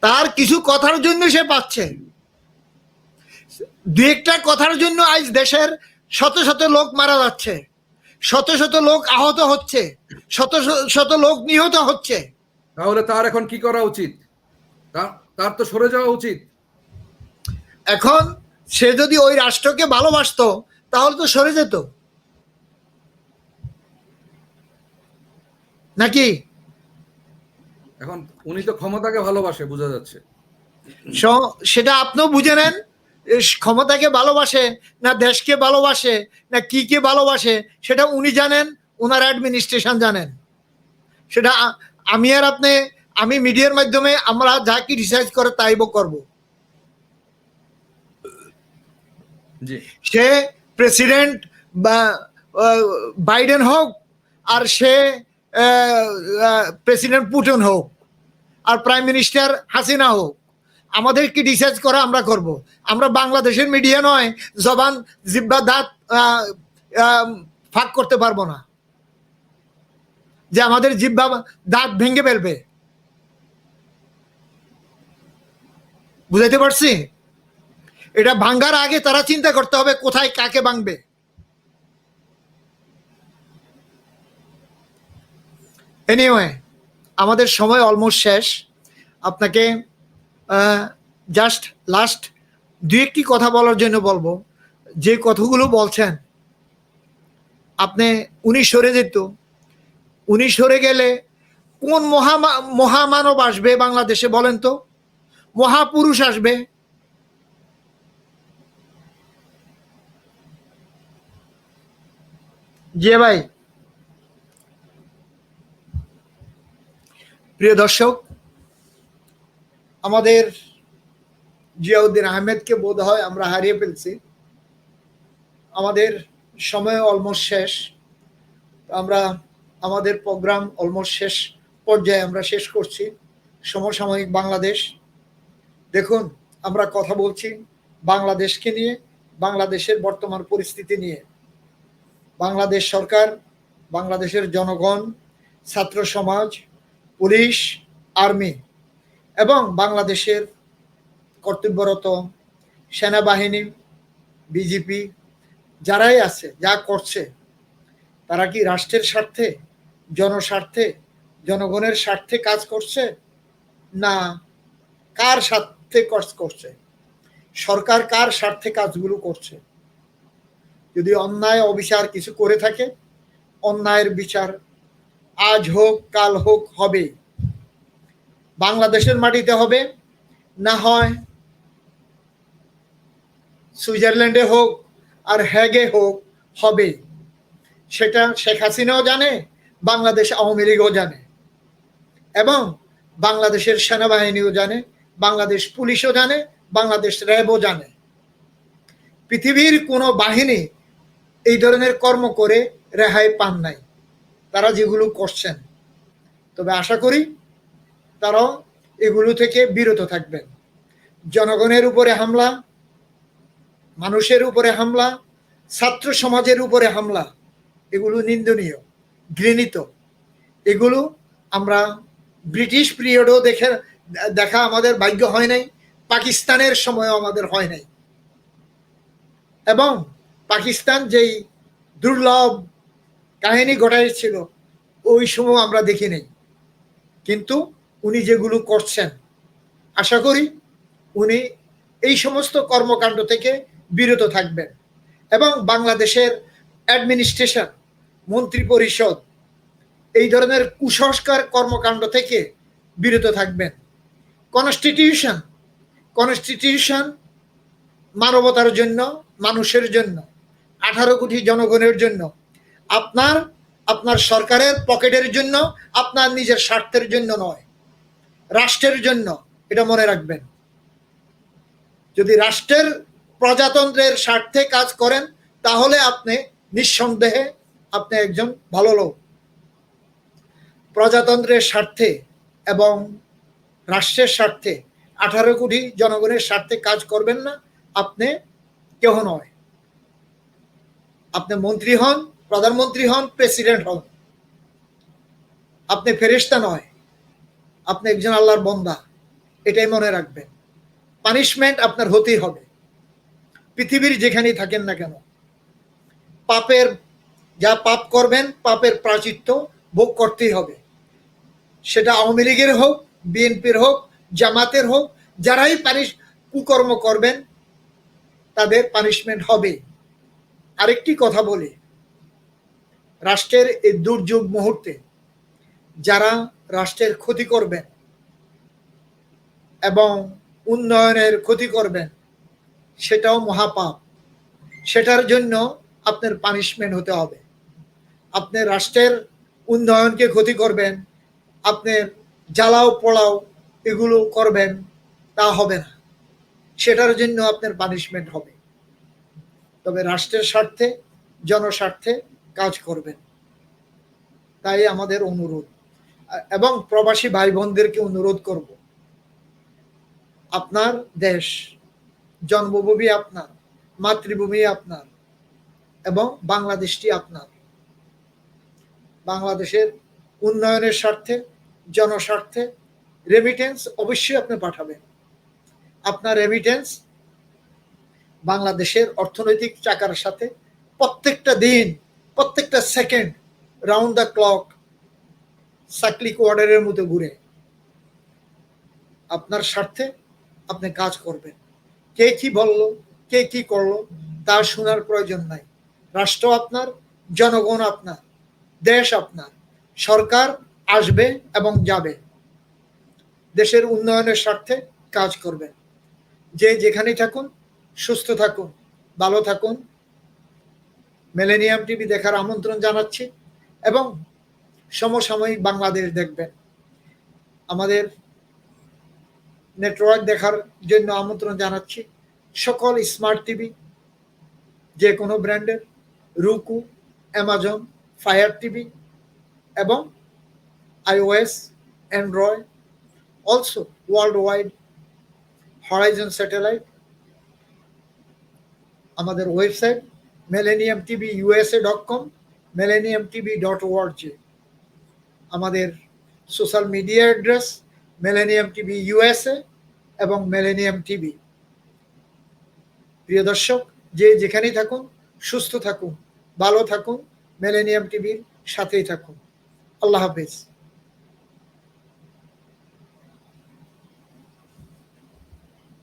তার কিছু কথার জন্য সে পাচ্ছে। দু একটা কথার জন্য আজ দেশের শত শত লোক মারা যাচ্ছে, শত শত লোক আহত হচ্ছে, শত শত লোক নিহত হচ্ছে। তাহলে তার এখন কি করা উচিত? তার তো সরে যাওয়া উচিত। এখন সে যদি ওই রাষ্ট্রকে ভালোবাসতো তাহলে তো সরে যেত নাকি? এখন উনি তো ক্ষমতাকে ভালোবাসে, বোঝা যাচ্ছে। সেটা আপনিও বুঝে নেন, ক্ষমতাকে ভালোবাসে না দেশকে ভালোবাসে না কি কে ভালোবাসে সেটা উনি জানেন, ওনার অ্যাডমিনিস্ট্রেশন জানেন। সেটা আমি আর আপনি, আমি মিডিয়ার মাধ্যমে আমরা যা কি রিসার্চ করে তাই করব। সে প্রেসিডেন্ট বা বাইডেন হোক, আর সে প্রেসিডেন্ট পুতিন হোক, আর প্রাইম মিনিস্টার হাসিনা হোক, আমাদের কি রিসার্চ করা আমরা করব। আমরা বাংলাদেশের মিডিয়া নয়, জবান জিব্বা দাঁত ফাঁক করতে পারবো না যে আমাদের জিব্বা দাঁত ভেঙে ফেলবে। বুঝাইতে পারছি? এটা ভাঙ্গার আগে তারা চিন্তা করতে হবে কোথায় কাকে ভাঙবে। এনিওয়ে, আমাদের সময় অলমোস্ট শেষ। আপনাকে জাস্ট লাস্ট দু একটি কথা বলার জন্য বলবো, যে কথাগুলো বলছেন আপনি, উনি সরে যেত, উনি সরে গেলে কোন মহামানব আসবে বাংলাদেশে বলেন তো? মহাপুরুষ আসবে? জি ভাই। প্রিয় দর্শক, আমাদের জিয়াউদ্দিন আহমেদকে বোধ হয় আমরা হারিয়ে ফেলছি। আমাদের সময় অলমোস্ট শেষ। আমরা আমাদের প্রোগ্রাম অলমোস্ট শেষ পর্যায়ে আমরা শেষ করছি। সমসাময়িক বাংলাদেশ। দেখুন, আমরা কথা বলছি বাংলাদেশকে নিয়ে, বাংলাদেশের বর্তমান পরিস্থিতি নিয়ে। বাংলাদেশ সরকার, বাংলাদেশের জনগণ, ছাত্র সমাজ, পুলিশ, আর্মি এবং বাংলাদেশের কর্তব্যরত সেনাবাহিনী, বিজেপি যারাই আছে, যা করছে, তারা কি রাষ্ট্রের স্বার্থে, জনস্বার্থে, জনগণের স্বার্থে কাজ করছে, না কার স্বার্থে কাজ করছে, সরকার কার স্বার্থে কাজগুলো করছে। যদি অন্যায় অবিচার কিছু করে থাকে, অন্যায়ের বিচার আজ হোক কাল হোক হবে। বাংলাদেশের মাটিতে হবে, না হয় সুইজারল্যান্ডে হোক আর হ্যাগে হোক, হবে। সেটা শেখ হাসিনাও জানে, বাংলাদেশ আওয়ামী লীগও জানে, এবং বাংলাদেশের সেনাবাহিনীও জানে, বাংলাদেশ পুলিশও জানে, বাংলাদেশ র্যাবও জানে। পৃথিবীর কোনো বাহিনী এই ধরনের কর্ম করে রেহাই পান নাই তারা যেগুলো করছেন। তবে আশা করি তারাও এগুলো থেকে বিরত থাকবেন। জনগণের উপরে হামলা, মানুষের উপরে হামলা, ছাত্র সমাজের উপরে হামলা, এগুলো নিন্দনীয়, ঘৃণিত। এগুলো আমরা ব্রিটিশ পিরিয়ডও দেখা আমাদের ভাগ্য হয় নাই, পাকিস্তানের সময়ও আমাদের হয় নাই। এবং পাকিস্তান যেই দুর্লভ কাহিনী ঘটাইছিল ওই সময় আমরা দেখি নাই। কিন্তু উনি যেগুলো করছেন, আশা করি উনি এই সমস্ত কর্মকাণ্ড থেকে বিরত থাকবেন এবং বাংলাদেশের অ্যাডমিনিস্ট্রেশন, মন্ত্রী পরিষদ এই ধরনের কুসংস্কার কর্মকাণ্ড থেকে বিরত থাকবেন। কনস্টিটিউশন মানবতার জন্য, মানুষের জন্য, 18 কোটি জনগণের জন্য, আপনার সরকারের পকেটের জন্য, আপনার নিজের স্বার্থের জন্য নয়, রাষ্ট্রের জন্য। এটা মনে রাখবেন। যদি রাষ্ট্রের প্রজাতন্ত্রের স্বার্থে কাজ করেন তাহলে আপনি নিঃসন্দেহে আপনি একজন ভালো লোক। প্রজাতন্ত্রের স্বার্থে এবং রাষ্ট্রের স্বার্থে, 18 কোটি জনগণের স্বার্থে কাজ করবেন না, আপনি কেহ নয়। আপনি মন্ত্রী হন, প্রধানমন্ত্রী হন, প্রেসিডেন্ট হন, আপনি ফেরেশতা নয়, আপনি একজন আল্লাহর বান্দা। এটাই মনে রাখবেন। পানিশমেন্ট আপনার হতেই হবে, পৃথিবীর যেখানেই থাকেন না কেন। পাপের যা পাপ করবেন, পাপের প্রায়শ্চিত্ত ভোগ করতেই হবে। সেটা আওয়ামী লীগের হোক, বিএনপির হোক, জামাতের হোক, যারাই কুকর্ম করবেন তাদের পানিশমেন্ট হবে। আরেকটি কথা বলি, রাষ্ট্রের এই দুর্যোগ মুহূর্তে যারা রাষ্ট্রের ক্ষতি করবেন এবং উন্নয়নের ক্ষতি করবেন, সেটাও মহাপাপ। সেটার জন্য আপনার পানিশমেন্ট হতে হবে। আপনি রাষ্ট্রের উন্নয়নকে ক্ষতি করবেন, আপনি জ্বালাও পোড়াও এগুলো করবেন, তা হবে না। সেটার জন্য আপনার পানিশমেন্ট হবে। তবে রাষ্ট্রের স্বার্থে, জনস্বার্থে কাজ করবেন। তাই আমাদের অনুরোধ, এবং প্রবাসী ভাই বোনদেরকে অনুরোধ করব, আপনার দেশ, জন্মভূমি আপনার, মাতৃভূমি আপনার, এবং বাংলাদেশটি আপনার। বাংলাদেশের উন্নয়নের স্বার্থে, জনস্বার্থে রেমিটেন্স অবশ্যই আপনি পাঠাবেন। আপনার রেমিটেন্স বাংলাদেশের অর্থনৈতিক চাকার সাথে প্রত্যেকটা দিন, প্রত্যেকটা second round the clock cyclic অর্ডারের মতো ঘুরে আপনার স্বার্থে আপনি কাজ করবেন। কে কি বলল, কে কি করলো তা শোনার প্রয়োজন নাই। রাষ্ট্র আপনার, জনগণ আপনার, দেশ আপনার। সরকার আসবে এবং যাবে। দেশের উন্নয়নের স্বার্থে কাজ করবেন। যে যেখানেই থাকুন, সুস্থ থাকুন, ভালো থাকুন। মিলেনিয়াম টিভি দেখার আমন্ত্রণ জানাচ্ছি এবং সমসাময়িক বাংলাদেশ দেখবেন। আমাদের নেটওয়ার্ক দেখার জন্য আমন্ত্রণ জানাচ্ছি। সকল স্মার্ট টিভি, যে কোনো ব্র্যান্ডের, রুকু, অ্যামাজন, ফায়ার টিভি এবং iOS, Android, also world wide, Horizon satellite. আমাদের ওয়েবসাইট millenniumtvusa.com, millenniumtv.org। আমাদের social media address millennium TV USA এবং মিলেনিয়াম টিভি। প্রিয় দর্শক, যে যেখানেই থাকুন, সুস্থ থাকুন, ভালো থাকুন, মিলেনিয়াম টিভির সাথেই থাকুন। আল্লাহ হাফেজ।